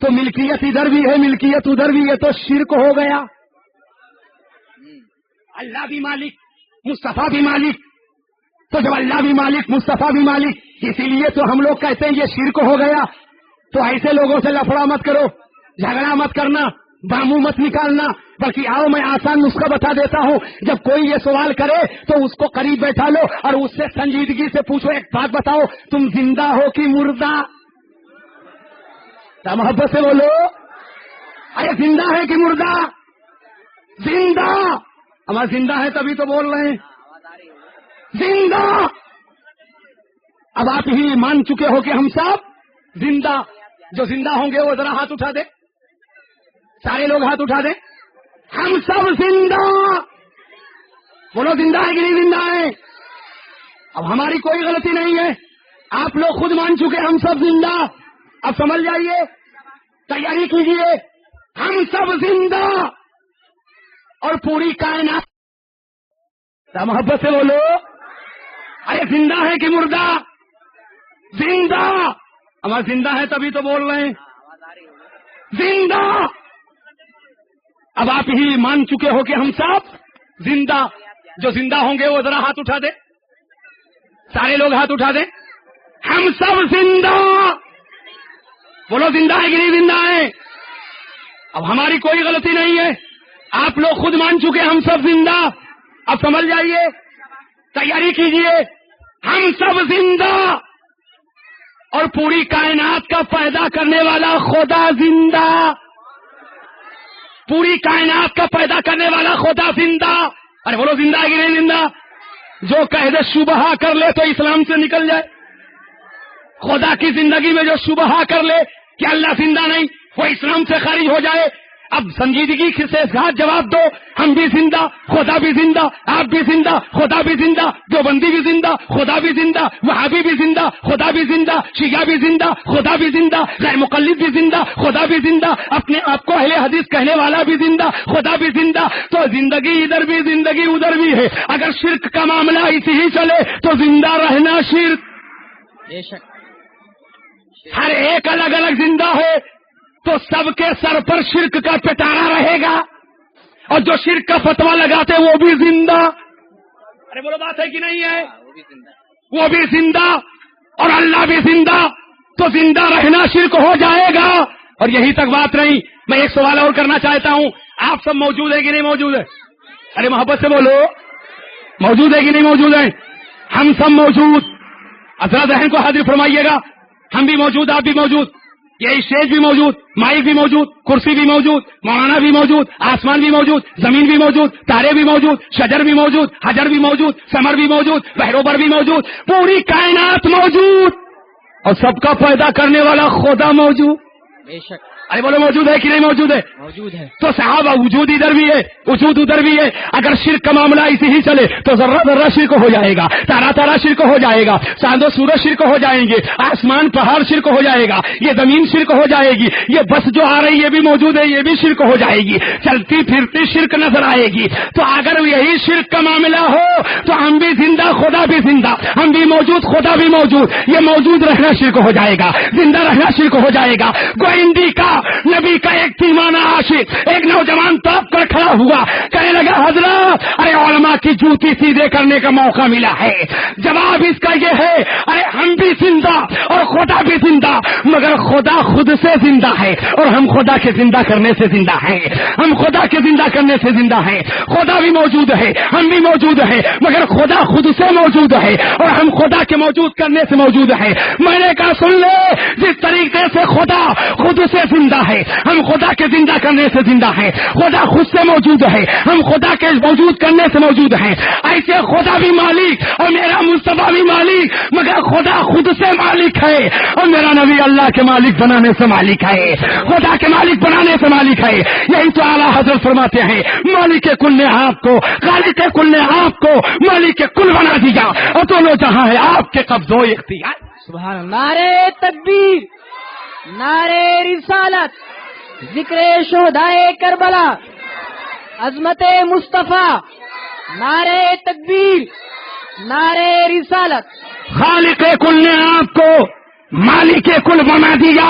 تو ملکیت ادھر بھی ہے ملکیت ادھر بھی ہے، تو شرک ہو گیا۔ اللہ بھی مالک، مصطفیٰ بھی مالک، تو جب اللہ بھی مالک مصطفیٰ بھی مالک، اسی لیے تو ہم لوگ کہتے ہیں یہ شرک ہو گیا۔ تو ایسے لوگوں سے لفڑا مت کرو، جھگڑا مت کرنا، بامو مت نکالنا، بلکہ آؤ میں آسان نسخہ بتا دیتا ہوں۔ جب کوئی یہ سوال کرے تو اس کو قریب بیٹھا لو اور اس سے سنجیدگی سے پوچھو، ایک بات بتاؤ، تم زندہ ہو کہ مردہ؟ محبت سے بولو، ارے زندہ ہے کہ مردہ؟ زندہ۔ ہمارا زندہ ہے تبھی تو بول رہے ہیں، زندہ۔ اب آپ ہی مان چکے ہو کہ ہم سب زندہ، جو زندہ ہوں گے وہ ذرا ہاتھ اٹھا دے، سارے لوگ ہاتھ اٹھا دیں، ہم سب زندہ۔ بولو زندہ ہے کہ نہیں زندہ ہے؟ اب ہماری کوئی غلطی نہیں ہے، آپ لوگ خود مان چکے ہم سب زندہ۔ اب سمجھ جائیے، تیاری کیجیے، ہم سب زندہ اور پوری کائنات۔ محبت سے بولو، ارے زندہ ہے کہ مردہ؟ زندہ۔ ہمارا زندہ ہے تبھی تو بول رہے ہیں، زندہ۔ اب آپ ہی مان چکے ہو کہ ہم سب زندہ، جو زندہ ہوں گے وہ ذرا ہاتھ اٹھا دیں، سارے لوگ ہاتھ اٹھا دیں، ہم سب زندہ۔ بولو زندہ ہے کہ نہیں زندہ ہے؟ اب ہماری کوئی غلطی نہیں ہے، آپ لوگ خود مان چکے ہم سب زندہ۔ اب سمجھ جائیے، تیاری کیجیے، ہم سب زندہ اور پوری کائنات کا پیدا کرنے والا خدا زندہ، پوری کائنات کا پیدا کرنے والا خدا زندہ۔ ارے بولو زندہ ہے کہ نہیں زندہ؟ جو کہہ دے شبہہ کر لے تو اسلام سے نکل جائے۔ خدا کی زندگی میں جو شبہہ کر لے کہ اللہ زندہ نہیں، وہ اسلام سے خارج ہو جائے۔ اب سنجیدگی سے ساتھ جواب دو، ہم بھی زندہ، خدا بھی زندہ، آپ بھی زندہ، خدا بھی زندہ، دیوبندی بھی زندہ، خدا بھی زندہ، وہابی بھی زندہ، خدا بھی زندہ، شیعہ بھی زندہ، خدا بھی زندہ، غیر مقلد بھی زندہ، خدا بھی زندہ، اپنے آپ کو اہل حدیث کہنے والا بھی زندہ، خدا بھی زندہ۔ تو زندگی ادھر بھی زندگی ادھر بھی ہے۔ اگر شرک کا معاملہ اسی ہی چلے تو زندہ رہنا شرک، بے شک، ہر ایک الگ الگ زندہ ہے تو سب کے سر پر شرک کا پٹارا رہے گا، اور جو شرک کا فتویٰ لگاتے وہ بھی زندہ۔ ارے بولو بات ہے کہ نہیں ہے؟ وہ بھی زندہ اور اللہ بھی زندہ، تو زندہ رہنا شرک ہو جائے گا۔ اور یہی تک بات رہی۔ میں ایک سوال اور کرنا چاہتا ہوں، آپ سب موجود ہیں کہ نہیں موجود ہے؟ ارے محبت سے بولو، موجود ہے کہ نہیں موجود ہے؟ ہم سب موجود، ذرا ذہن کو حاضر فرمائیے گا، ہم بھی موجود، آپ بھی موجود۔ یہ اسٹیج بھی موجود، مائک بھی موجود، کرسی بھی موجود، مولانا بھی موجود، آسمان بھی موجود، زمین بھی موجود، تارے بھی موجود، شجر بھی موجود، حجر بھی موجود، ثمر بھی موجود، بحروبر بھی موجود، پوری کائنات موجود، اور سب کا پیدا کرنے والا خدا موجود. بے شک ارے بولو موجود ہے کہ نہیں موجود ہے؟ موجود ہے. تو صحابہ وجود ادھر بھی ہے، وجود ادھر بھی ہے. اگر شرک کا معاملہ ایسے ہی چلے تو ذرہ ذرہ شرک ہو جائے گا، تارا تارا شرک ہو جائے گا، چاند و سورج شرک ہو جائیں گے، آسمان پہاڑ شرک ہو جائے گا، یہ زمین شرک ہو جائے گی، یہ بس جو آ رہی یہ بھی موجود ہے، یہ بھی شرک ہو جائے گی، چلتی پھرتی شرک نظر آئے گی. تو اگر یہی شرک کا معاملہ ہو تو ہم بھی زندہ، خدا بھی زندہ، ہم بھی موجود، خدا بھی موجود، یہ موجود رہنا شرک ہو جائے گا، زندہ رہنا شرک ہو جائے گا. گوئندی کا نبی کا ایک دیوانہ عاشق ایک نوجوان توپ کر کھڑا ہوا، کہنے لگا حضرت ارے علماء کی جوتی سیدھے کرنے کا موقع ملا ہے. جواب اس کا یہ ہے ارے ہم بھی زندہ اور خدا بھی زندہ، مگر خدا خود سے زندہ ہے اور ہم خدا کے زندہ کرنے سے زندہ ہیں. ہم خدا کے زندہ کرنے سے زندہ ہیں. خدا بھی موجود ہے، ہم بھی موجود ہیں، مگر خدا خود سے موجود ہے اور ہم خدا کے موجود کرنے سے موجود ہیں. میں نے کہا سن لے، جس طریقے سے خدا خود سے زندہ ہے، ہم خدا کے زندہ کرنے سے زندہ ہیں، خدا خود سے موجود ہے، ہم خدا کے موجود کرنے سے موجود ہیں، ایسے خدا بھی مالک اور میرا مصطفیٰ بھی مالک، مگر خدا خود سے مالک ہے اور میرا نبی اللہ کے مالک بنانے سے مالک ہے، خدا کے مالک بنانے سے مالک ہے. یہی تو اعلیٰ حضرت فرماتے ہیں مالک کل نے آپ کو، خالق کل نے آپ کو مالک کل بنا دیا اور دونوں جہاں ہے آپ کے قبضہ و اختیار. سبحان اللہ. نعرے تکبیر، نعرے رسالت، ذکر شہدائے کربلا، عظمت مصطفیٰ، نعرے تکبیر، نعرے رسالت. خالق کل نے آپ کو مالک کل بنا دیا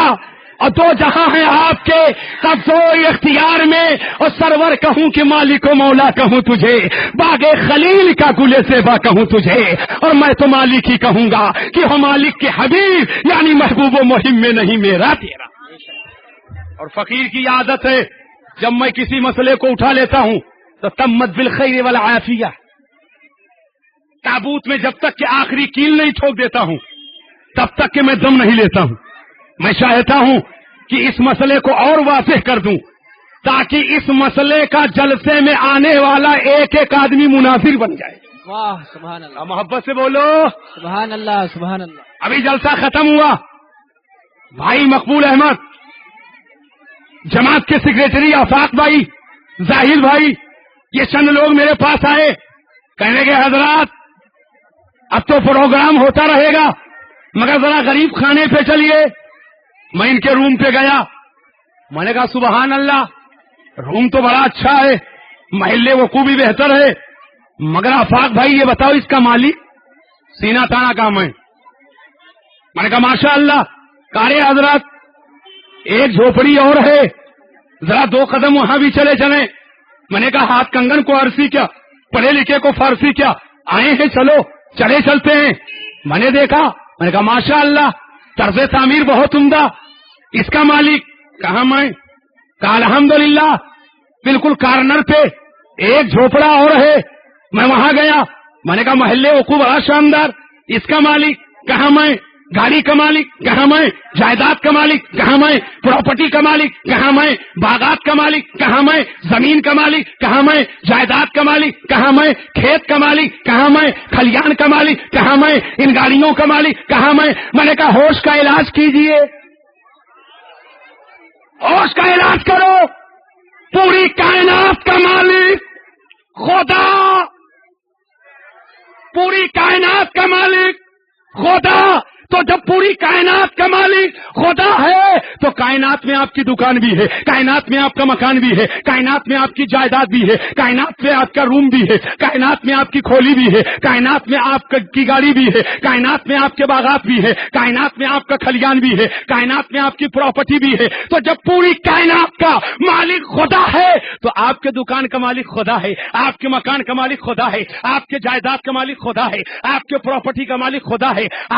اور دو جہاں ہیں آپ کے قبضہ و اختیار میں، اور سرور کہوں کہ مالک و مولا کہوں تجھے، باغ خلیل کا گل زیبا کہوں تجھے، اور میں تو مالک ہی کہوں گا کہ ہو مالک کے حبیب، یعنی محبوب و مہم میں نہیں میرا تیرا. اور فقیر کی عادت ہے جب میں کسی مسئلے کو اٹھا لیتا ہوں تو تمت بالخیر والعافیہ، تابوت میں جب تک کہ آخری کیل نہیں ٹھوک دیتا ہوں تب تک کہ میں دم نہیں لیتا ہوں. میں چاہتا ہوں کہ اس مسئلے کو اور واضح کر دوں تاکہ اس مسئلے کا جلسے میں آنے والا ایک ایک آدمی مناظر بن جائے. واہ سبحان اللہ. محبت سے بولو. سبحان اللہ سبحان اللہ. ابھی جلسہ ختم ہوا، بھائی مقبول احمد، جماعت کے سیکریٹری آفاق بھائی، زاہد بھائی، یہ چند لوگ میرے پاس آئے، کہنے کے حضرات اب تو پروگرام ہوتا رہے گا مگر ذرا غریب خانے پہ چلیے. میں ان کے روم پہ گیا، میں نے کہا سبحان اللہ، روم تو بڑا اچھا ہے، محلے وقوع بھی بہتر ہے، مگر آفاق بھائی یہ بتاؤ اس کا مالک سینہ تانا کام ہے. میں نے کہا ماشاء اللہ. کارے حضرات ایک جھوپڑی اور ہے، ذرا 2 قدم وہاں بھی چلے چلیں. میں نے کہا ہاتھ کنگن کو عرصی کیا، پڑھے لکھے کو فارسی کیا، آئے ہیں چلو چلے چلتے ہیں. میں نے دیکھا، میں نے کہا ماشاء اللہ طرز تعمیر بہت عمدہ، اس کا مالک کہاں؟ میں کہا الحمدللہ بالکل کارنر پہ ایک جھوپڑا اور ہے. میں وہاں گیا، میں نے کہا محلے وقوع بڑا شاندار، اس کا مالک کہاں؟ میں گاڑی کا مالک کہاں؟ میں جائیداد کا مالک کہاں؟ میں پراپرٹی کا مالک کہاں؟ میں باغات کا مالک کہاں؟ میں زمین کا مالک کہاں؟ میں جائیداد کا مالک کہاں؟ میں کھیت کا مالک کہاں؟ میں کھلیان کا مالک کہاں؟ میں ان گاڑیوں کا مالک کہاں؟ میں نے کہا ہوش کا علاج کیجئے، ہوش کا علاج کرو. پوری کائنات کا مالک خدا، پوری کائنات کا مالک خدا. تو جب پوری کائنات کا مالک خدا ہے تو کائنات میں آپ کی دکان بھی ہے، کائنات میں آپ کا مکان بھی ہے، کائنات میں آپ کی جائیداد بھی ہے، کائنات میں آپ کا روم بھی ہے، کائنات میں آپ کی کھولی بھی ہے، کائنات میں آپ کی گاڑی بھی ہے، کائنات میں آپ کے باغات بھی ہے، کائنات میں آپ کا کھلیان بھی ہے، کائنات میں آپ کی پراپرٹی بھی ہے. تو جب پوری کائنات کا مالک خدا ہے تو آپ کے دکان کا مالک خدا ہے، آپ کے مکان کا مالک خدا ہے، آپ کے جائیداد کا مالک خدا ہے، آپ کے پراپرٹی کا مالک خدا ہے،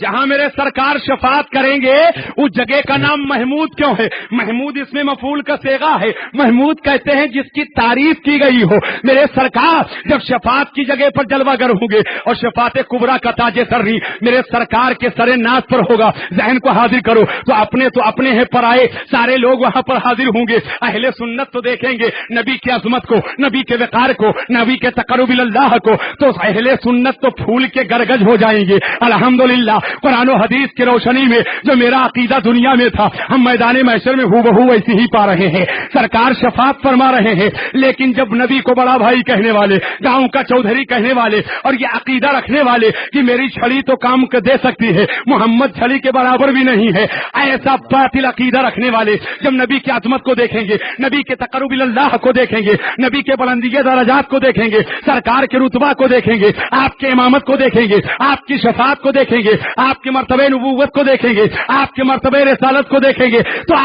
جہاں میرے سرکار شفاعت کریں گے اس جگہ کا نام محمود کیوں ہے؟ محمود اس میں مفعول کا صیغہ ہے. محمود کہتے ہیں جس کی تعریف کی گئی ہو. میرے سرکار جب شفاعت کی جگہ پر جلوہ گر ہوں گے اور شفاعت کبریٰ کا تاج سری میرے سرکار کے سر ناز پر ہوگا. ذہن کو حاضر کرو تو اپنے ہیں پرائے سارے لوگ وہاں پر حاضر ہوں گے. اہل سنت تو دیکھیں گے نبی کی عظمت کو, نبی کے وقار کو, نبی کے تقرب اللہ کو, تو اہل سنت تو پھول کے گرگج ہو جائیں گے. الحمدللہ قرآن و حدیث کی روشنی میں جو میرا عقیدہ دنیا میں تھا ہم میدان محشر میں ہو بہو ویسی ہی پا رہے ہیں. سرکار شفاعت فرما رہے ہیں. لیکن جب نبی کو بڑا بھائی کہنے والے, گاؤں کا چودھری کہنے والے اور یہ عقیدہ رکھنے والے کہ میری چھڑی تو کام دے سکتی ہے, محمد چھڑی کے برابر بھی نہیں ہے, ایسا باطل عقیدہ رکھنے والے جب نبی کی عظمت کو دیکھیں گے, نبی کے تقرب اللہ کو دیکھیں گے, نبی کے بلندی درجات کو دیکھیں گے, سرکار کے رتبہ کو دیکھیں گے, آپ کے امامت کو دیکھیں گے, آپ کی شفاعت کو دیکھیں گے, آپ کے مرتبہ نبوت کو دیکھیں گے, آپ کے مرتبہ رسالت کو دیکھیں گے, تو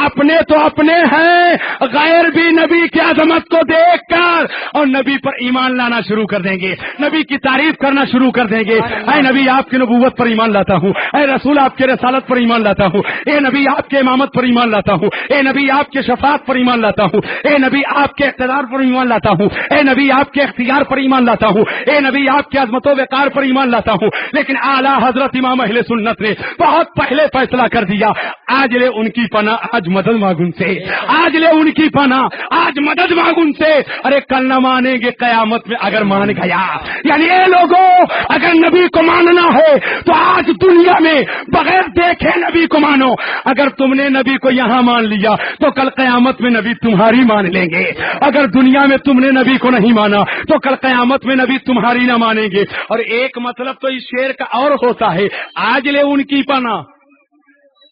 اپنے ہیں, غیر بھی نبی کی عظمت کو دیکھ کر اور نبی پر ایمان لانا شروع کر دیں گے, نبی کی تعریف کرنا شروع کر دیں گے. اے نبی آپ کی نبوت پر ایمان لاتا ہوں, اے رسول آپ کے رسالت پر ایمان لاتا ہوں, اے نبی آپ کے امامت پر ایمان لاتا ہوں, اے نبی آپ کے شفاعت پر ایمان لاتا ہوں, اے نبی آپ کے اقتدار پر ایمان لاتا ہوں, اے نبی آپ کے اختیار پر ایمان لاتا ہوں, اے نبی آپ کے عظمت و وقار پر ایمان لاتا ہوں. لیکن اعلیٰ حضرت امام اہل سنت نے بہت پہلے فیصلہ کر دیا, آج لے ان کی پناہ, آج مدد مانگن سے, آج لے ان کی پناہ, آج مدد مانگن سے. ارے کل نہ مانیں گے قیامت میں اگر مان گیا. یعنی اے لوگوں اگر نبی کو ماننا ہے تو آج دنیا میں بغیر دیکھے نبی کو مانو. اگر تم نے نبی کو یہاں مان لیا تو کل قیامت میں نبی تمہاری مان لیں گے. اگر دنیا میں تم نے نبی کو نہیں مانا تو کل قیامت میں نبی تمہاری نہ مانیں گے. اور ایک مطلب تو اس شعر کا اور ہوتا ہے, آج لے ان کی پناہ,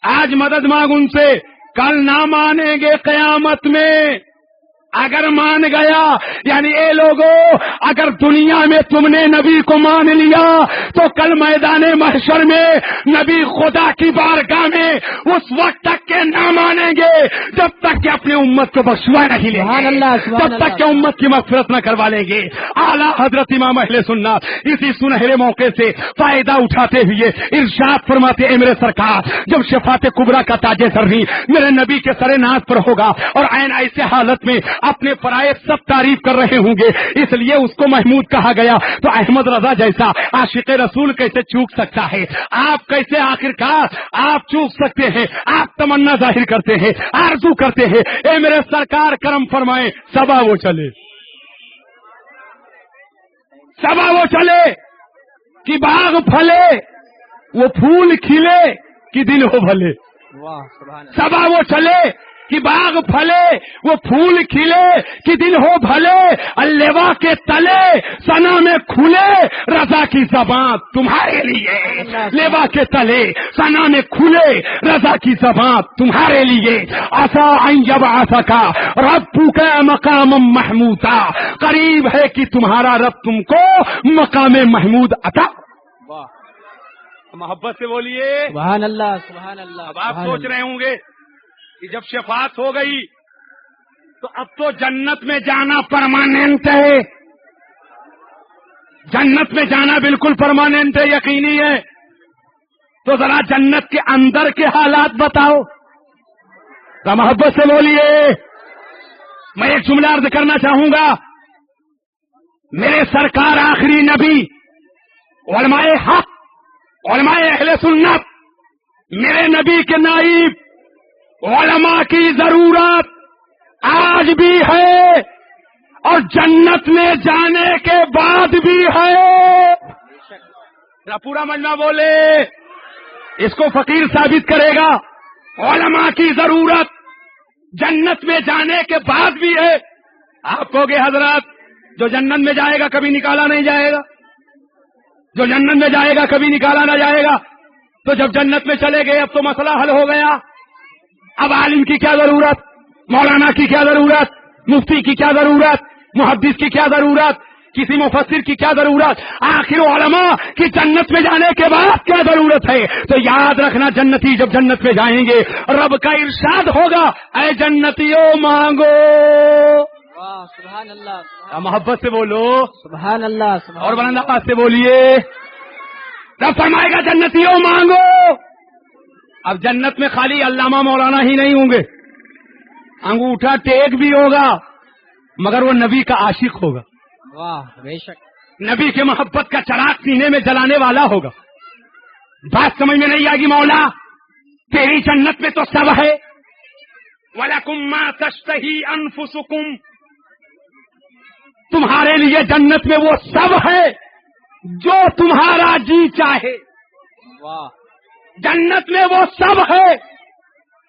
آج مدد مانگ ان سے, کل نہ مانیں گے قیامت میں اگر مان گیا. یعنی اے لوگوں اگر دنیا میں تم نے نبی کو مان لیا تو کل میدان محشر میں نبی خدا کی بارگاہ میں اس وقت تک کے نہ مانیں گے جب تک کہ اپنے امت کو بخشوا نہیں لیں گے, جب تک کہ امت کی مغفرت نہ کروا لیں گے. اعلیٰ حضرت امام اہل سنت اسی سنہرے موقع سے فائدہ اٹھاتے ہوئے ارشاد فرماتے ہیں, میرے سرکار جب شفاعت کبریٰ کا تاج سری میرے نبی کے سر ناز پر ہوگا اور عین ایسے حالت میں اپنے پرائے سب تعریف کر رہے ہوں گے, اس لیے اس کو محمود کہا گیا. تو احمد رضا جیسا عاشق رسول کیسے چوک سکتا ہے؟ آپ کیسے آخرکار آپ چوک سکتے ہیں؟ آپ تمنا ظاہر کرتے ہیں, آرزو کرتے ہیں, اے میرے سرکار کرم فرمائیں. صبا وہ چلے, صبا وہ چلے کہ باغ پھلے, وہ پھول کھلے کہ دل ہو بھلے. صبا وہ چلے کہ باغ پھلے, وہ پھول کھلے کہ دل ہو بھلے. اللوا کے تلے سنا میں کھلے رضا کی زبان تمہارے لیے. لیوا کے تلے سنا میں کھلے رضا کی زبان تمہارے لیے. عسا ان یبعثک ربک مقام محمودا, قریب ہے کہ تمہارا رب تم کو مقام محمود عطا. محبت سے بولیے سبحان اللہ, سبحان اللہ. اب آپ سوچ رہے ہوں گے کہ جب شفاعت ہو گئی تو اب تو جنت میں جانا پرماننٹ ہے, جنت میں جانا بالکل پرماننٹ ہے, یقینی ہے. تو ذرا جنت کے اندر کے حالات بتاؤ. محبت سے بولیے. میں ایک جملہ عرض کرنا چاہوں گا. میرے سرکار آخری نبی, علماء حق, علماء اہل سنت, میرے نبی کے نائب علماء کی ضرورت آج بھی ہے اور جنت میں جانے کے بعد بھی ہے. پورا مجمع بولے, اس کو فقیر ثابت کرے گا. علماء کی ضرورت جنت میں جانے کے بعد بھی ہے. آپ کہو گے حضرات جو جنت میں جائے گا کبھی نکالا نہیں جائے گا, جو جنت میں جائے گا کبھی نکالا نہ جائے گا. تو جب جنت میں چلے گئے اب تو مسئلہ حل ہو گیا. اب عالم کی کیا ضرورت, مولانا کی کیا ضرورت, مفتی کی کیا ضرورت, محدث کی کیا ضرورت, کسی مفسر کی کیا ضرورت, آخر علماء کی جنت میں جانے کے بعد کیا ضرورت ہے. تو یاد رکھنا جنتی جب جنت میں جائیں گے رب کا ارشاد ہوگا, اے جنتیوں مانگو. سبحان اللہ. محبت سے بولو سبحان اللہ. اور بلند آواز سے بولیے. رب فرمائے گا جنتیوں مانگو. اب جنت میں خالی علامہ مولانا ہی نہیں ہوں گے, انگوٹھا ٹیک بھی ہوگا مگر وہ نبی کا عاشق ہوگا, واہ بے شک. نبی کے محبت کا چراغ سینے میں جلانے والا ہوگا. بات سمجھ میں نہیں آئے گی مولا تیری جنت میں تو سب ہے. وَلَكُمْ مَا تَشْتَهِي أَنفُسُكُمْ, تمہارے لیے جنت میں وہ سب ہے جو تمہارا جی چاہے. واہ. جنت میں وہ سب ہے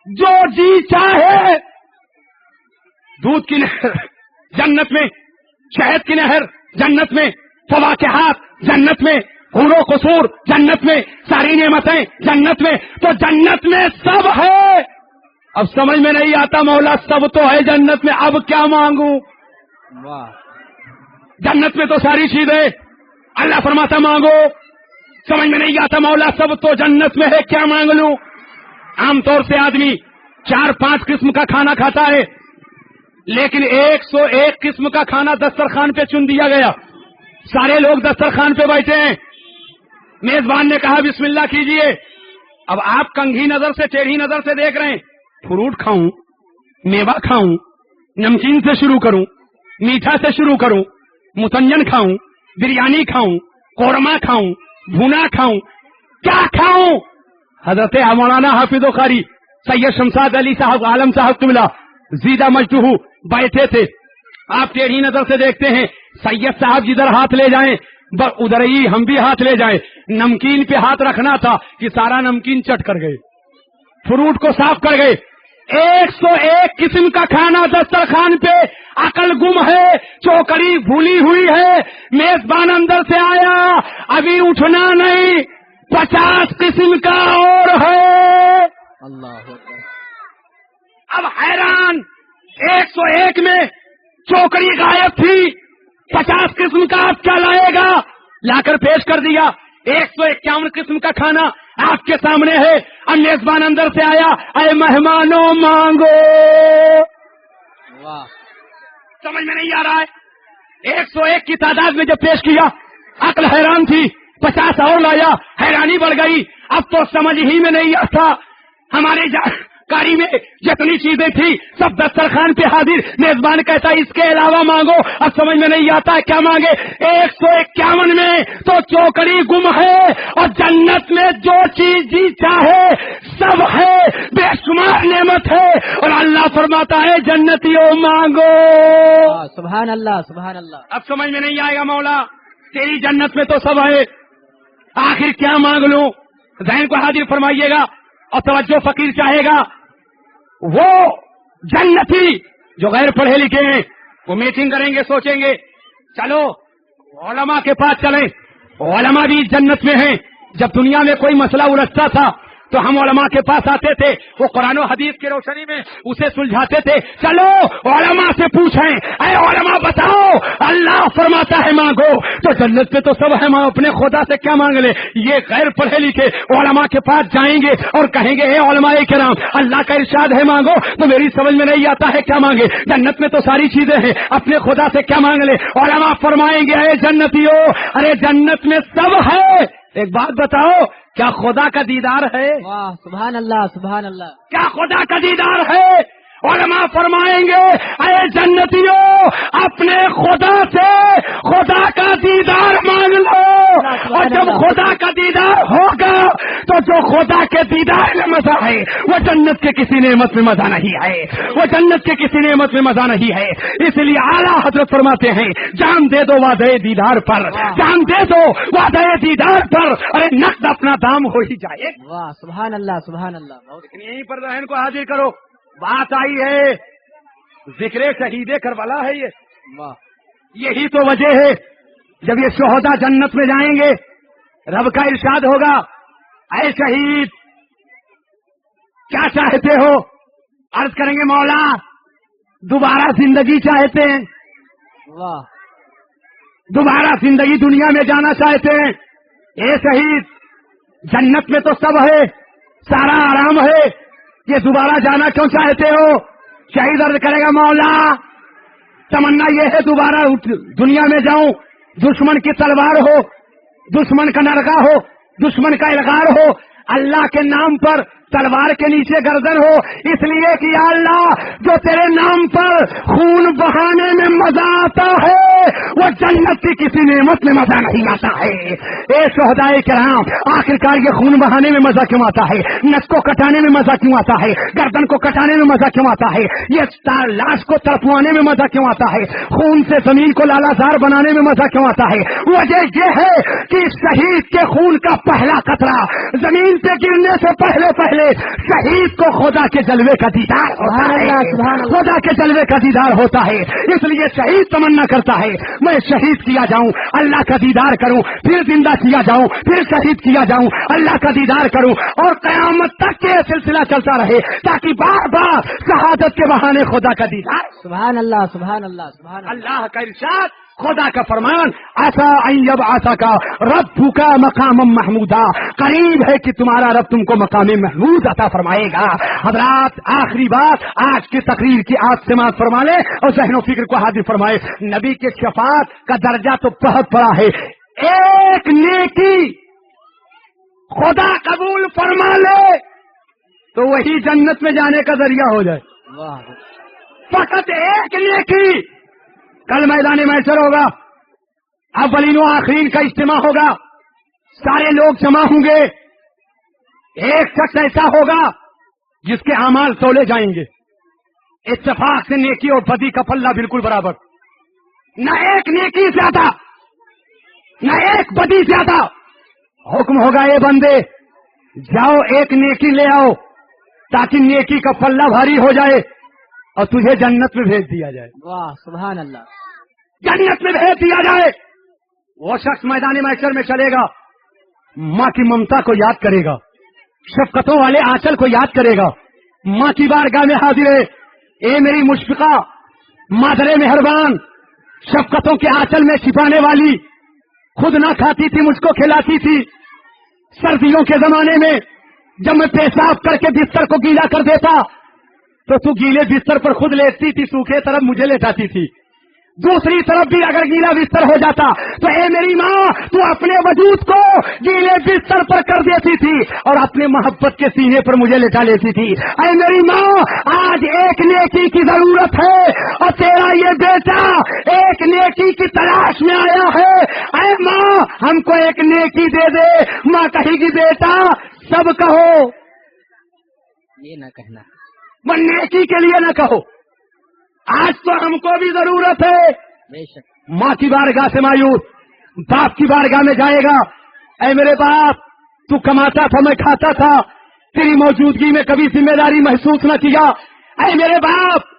جو جی چاہے. دودھ کی نہر جنت میں, شہد کی نہر جنت میں, فواکہات جنت میں, حور و قصور جنت میں, ساری نعمتیں جنت میں. تو جنت میں سب ہے. اب سمجھ میں نہیں آتا مولا سب تو ہے جنت میں, اب کیا مانگوں؟ واہ. جنت میں تو ساری چیزیں, اللہ فرماتا مانگو. سمجھ میں نہیں آتا مولا سب تو جنت میں ہے, کیا مانگ لوں؟ عام طور سے آدمی 4-5 قسم کا کھانا کھاتا ہے, لیکن 101 قسم کا کھانا دسترخوان پہ چن دیا گیا. سارے لوگ دسترخوان پہ بیٹھے ہیں. میزبان نے کہا بسم اللہ کیجئے. اب آپ کنگھی نظر سے, ٹیڑھی نظر سے دیکھ رہے ہیں, فروٹ کھاؤں, میوہ کھاؤں, نمکین سے شروع کروں, میٹھا سے شروع کروں, متنجن کھاؤں, بریانی کھاؤں, قورمہ کھاؤں, بھونا کھاؤں, کیا کھاؤں؟ حضرت مولانا حافظ قاری سید شمشاد علی صاحب عالم صاحب قبلہ زیدہ مجدہ بیٹھے تھے. آپ ٹیڑھی نظر سے دیکھتے ہیں, سید صاحب جدھر ہاتھ لے جائیں ادھر ہی ہم بھی ہاتھ لے جائیں. نمکین پہ ہاتھ رکھنا تھا کہ سارا نمکین چٹ کر گئے, فروٹ کو صاف کر گئے. 101 قسم کا کھانا دسترخوان پہ, عقل گم ہے, چوکڑی بھولی ہوئی ہے. میزبان اندر سے آیا, ابھی اٹھنا نہیں, 50 قسم کا اور ہے. اللہ اکبر. اب حیران, 101 میں چوکڑی غائب تھی, 50 قسم کا آپ کیا لائے گا؟ لا کر پیش کر دیا. 151 قسم کا کھانا آپ کے سامنے ہے. اب میزبان اندر سے آیا, اے مہمانوں مانگو. واہ. سمجھ میں نہیں آ رہا ہے. 101 کی تعداد میں جب پیش کیا عقل حیران تھی, 50 اور لایا, حیرانی بڑھ گئی. اب تو سمجھ ہی میں نہیں آتا. ہمارے کاری میں جتنی چیزیں تھی سب دسترخوان پہ حاضر. میزبان کہتا ہے اس کے علاوہ مانگو. اب سمجھ میں نہیں آتا کیا مانگے. 151 میں تو چوکڑی گم ہے, اور جنت میں جو چیز جی چاہے سب ہے, بے شمار نعمت ہے. اور اللہ فرماتا ہے جنتیوں مانگو. واہ. سبحان اللہ سبحان اللہ. اب سمجھ میں نہیں آئے گا مولا تیری جنت میں تو سب ہے, آخر کیا مانگ لوں؟ ذہن کو حاضر فرمائیے گا اور توجہ فقیر چاہے گا. وہ جنتی جو غیر پڑھے لکھے ہیں وہ میٹنگ کریں گے, سوچیں گے چلو علماء کے پاس چلیں. علماء بھی جنت میں ہیں. جب دنیا میں کوئی مسئلہ الجھتا تھا تو ہم علماء کے پاس آتے تھے, وہ قرآن و حدیث کی روشنی میں اسے سلجھاتے تھے. چلو علماء سے پوچھیں, اے علماء بتاؤ اللہ فرماتا ہے مانگو, تو جنت میں تو سب ہے, ماں اپنے خدا سے کیا مانگ لے. یہ غیر پڑھے لکھے علماء کے پاس جائیں گے اور کہیں گے اے علماء کرام اللہ کا ارشاد ہے مانگو, تو میری سمجھ میں نہیں آتا ہے کیا مانگے. جنت میں تو ساری چیزیں ہیں, اپنے خدا سے کیا مانگ لے. علماء فرمائیں گے اے جنتیوں, ارے جنت میں سب ہے, ایک بات بتاؤ کیا خدا کا دیدار ہے؟ واہ. سبحان اللہ سبحان اللہ. کیا خدا کا دیدار ہے؟ علماء فرمائیں گے اے جنتیوں اپنے خدا سے خدا کا دیدار مانگ لو, اور جب خدا کا دیدار ہوگا تو جو خدا کے دیدار میں مزہ ہے وہ جنت کے کسی نعمت میں مزہ نہیں ہے, وہ جنت کے کسی نعمت میں مزہ نہیں ہے. اس لیے اعلیٰ حضرت فرماتے ہیں جان دے دو وعدے دیدار پر, جان دے دو وعدے دیدار پر, ارے نقد اپنا دام ہو ہی جائے. واہ. سبحان اللہ سبحان اللہ. لیکن یہیں پر ذہن کو حاضر کرو, بات آئی ہے ذکر شہید کربلا ہے. یہ واہ. یہی تو وجہ ہے جب یہ شہدا جنت میں جائیں گے رب کا ارشاد ہوگا اے شہید کیا چاہتے ہو؟ عرض کریں گے مولا دوبارہ زندگی چاہتے ہیں, واہ. دوبارہ زندگی دنیا میں جانا چاہتے ہیں. اے شہید جنت میں تو سب ہے, سارا آرام ہے, یہ دوبارہ جانا کیوں چاہتے ہو؟ شہید عرض کرے گا مولا تمنا یہ ہے دوبارہ دنیا میں جاؤں, دشمن کی تلوار ہو, دشمن کا نرغہ ہو, دشمن کا الغار ہو، اللہ کے نام پر تلوار کے نیچے گردن ہو، اس لیے کہ یا اللہ جو تیرے نام پر خون بہانے میں مزہ آتا ہے وہ جنت کی کسی نعمت میں مزہ نہیں آتا ہے۔ اے شہدائے کرام، آخرکار یہ خون بہانے میں مزہ کیوں آتا ہے؟ نس کو کٹانے میں مزہ کیوں آتا ہے؟ گردن کو کٹانے میں مزہ کیوں آتا ہے؟ یہ لاش کو تڑپوانے میں مزہ کیوں آتا ہے؟ خون سے زمین کو لالازار بنانے میں مزہ کیوں آتا ہے؟ وجہ یہ ہے کہ شہید کے خون کا پہلا قطرہ زمین سے گرنے سے پہلے شہید کو خدا کے جلوے کا دیدار ہوتا ہے، خدا کے جلوے کا دیدار ہوتا ہے۔ اس لیے شہید تمنا کرتا ہے میں شہید کیا جاؤں، اللہ کا دیدار کروں، پھر زندہ کیا جاؤں، پھر شہید کیا جاؤں، اللہ کا دیدار کروں، اور قیامت تک کے سلسلہ چلتا رہے تاکہ بار بار شہادت کے بہانے خدا کا دیدار۔ سبحان اللہ سبحان اللہ سبحان اللہ۔ اللہ کا ارشاد، خدا کا فرمان، ایسا ایسا کا رب کا مقام محمودہ، قریب ہے کہ تمہارا رب تم کو مقام محمود عطا فرمائے گا۔ حضرات آخری بات آج کی تقریر کی آج سماعت فرما لے اور ذہن و فکر کو حاضر فرمائے۔ نبی کے شفاعت کا درجہ تو بہت بڑا ہے، ایک نیکی خدا قبول فرما لے تو وہی جنت میں جانے کا ذریعہ ہو جائے۔ واہ فقط ایک نیکی، کل میدان محشر ہوگا، اولین و آخرین کا اجتماع ہوگا، سارے لوگ جمع ہوں گے، ایک شخص ایسا ہوگا جس کے اعمال تولے جائیں گے، اتفاق سے نیکی اور بدی کا پلہ بالکل برابر، نہ ایک نیکی زیادہ نہ ایک بدی زیادہ۔ حکم ہوگا اے بندے جاؤ ایک نیکی لے آؤ تاکہ نیکی کا پلہ بھاری ہو جائے اور تجھے جنت میں بھیج دیا جائے، واہ سبحان اللہ۔ جنت میں بھیج دیا جائے۔ وہ شخص میدان محشر میں چلے گا، ماں کی ممتا کو یاد کرے گا، شفقتوں والے آنچل کو یاد کرے گا، ماں کی بارگاہ میں حاضر ہے، اے میری مشفقہ، مادر مہربان، شفقتوں کے آنچل میں چھپانے والی، خود نہ کھاتی تھی مجھ کو کھلاتی تھی، سردیوں کے زمانے میں جب میں پیشاب کر کے بستر کو گیلا کر دیتا تو گیلے بستر پر خود لیٹتی تھی، سوکھے طرف مجھے لیٹاتی تھی، دوسری طرف بھی اگر گیلا بستر ہو جاتا تو اے میری ماں تو اپنے وجود کو گیلے بستر پر کر دیتی تھی اور اپنے محبت کے سینے پر مجھے لٹا لیتی تھی۔ اے میری ماں آج ایک نیکی کی ضرورت ہے اور تیرا یہ بیٹا ایک نیکی کی تلاش میں آیا ہے، اے ماں ہم کو ایک نیکی دے دے۔ ماں کہے گی بیٹا سب کہو، یہ نہ کہنا، وہ نیکی کے لیے نہ کہو، آج تو ہم کو بھی ضرورت ہے۔ بے شک ماں کی بارگاہ سے مایوس باپ کی بارگاہ میں جائے گا، اے میرے باپ تو کماتا تھا میں کھاتا تھا، تیری موجودگی میں کبھی ذمہ داری محسوس نہ کیا، اے میرے باپ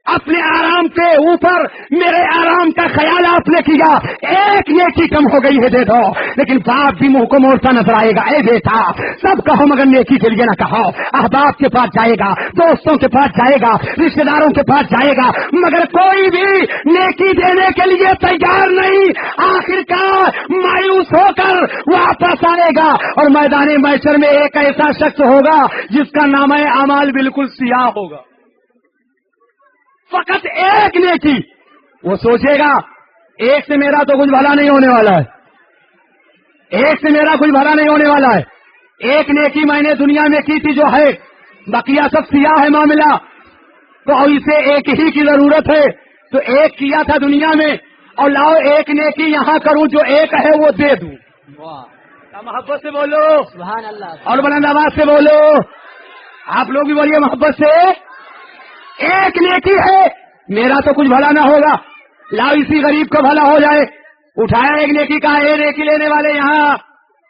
اپنے آرام کے اوپر میرے آرام کا خیال آپ نے کیا، ایک نیکی کم ہو گئی ہے دے دو۔ لیکن باپ بھی منہ کو موڑتا نظر آئے گا، اے بیٹا سب کہو مگر نیکی کے لیے نہ کہو۔ احباب کے پاس جائے گا، دوستوں کے پاس جائے گا، رشتے داروں کے پاس جائے گا، مگر کوئی بھی نیکی دینے کے لیے تیار نہیں۔ آخرکار مایوس ہو کر واپس آئے گا اور میدان محشر میں ایک ایسا شخص ہوگا جس کا نامہ اعمال بالکل سیاہ ہوگا، فقط ایک نیکی۔ وہ سوچے گا ایک سے میرا تو کچھ بھلا نہیں ہونے والا ہے، ایک سے میرا کچھ بھلا نہیں ہونے والا ہے، ایک نیکی میں نے دنیا میں کی تھی جو ہے، بقیہ سب سیاہ ہے معاملہ، تو اسے ایک ہی کی ضرورت ہے، تو ایک کیا تھا دنیا میں اور لاؤ ایک نیکی یہاں کروں جو ایک ہے وہ دے دوں۔ واہ محبت سے بولو سبحان اللہ۔ اور بلند آواز سے بولو، آپ لوگ بھی بولیے محبت سے۔ ایک نیکی ہے، میرا تو کچھ بھلا نہ ہوگا، لاؤ اسی غریب کا بھلا ہو جائے، اٹھایا ایک نیکی کا، اے نیکی لینے والے یہاں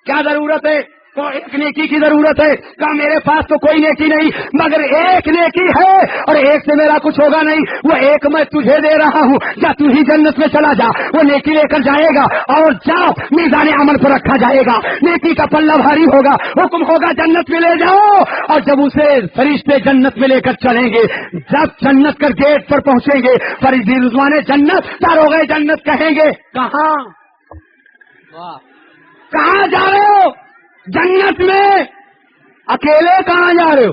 کیا ضرورت ہے؟ تو ایک نیکی کی ضرورت ہے، کہا میرے پاس تو کوئی نیکی نہیں مگر ایک نیکی ہے اور ایک سے میرا کچھ ہوگا نہیں، وہ ایک میں تجھے دے رہا ہوں، جا تو ہی جنت میں چلا جا۔ وہ نیکی لے کر جائے گا اور جاؤ میزان عمل پر رکھا جائے گا، نیکی کا پلہ بھاری ہوگا، حکم ہوگا جنت میں لے جاؤ، اور جب اسے فرشتے جنت میں لے کر چلیں گے، جب جنت کر گیٹ پر پہنچیں گے فرشتے رضوان جنت داروغے جنت کہیں گے کہاں واہ کہاں جا رہے ہو؟ جنت میں۔ اکیلے کہاں جا رہے ہو؟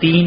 3,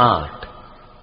8।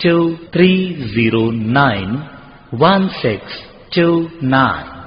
23091629।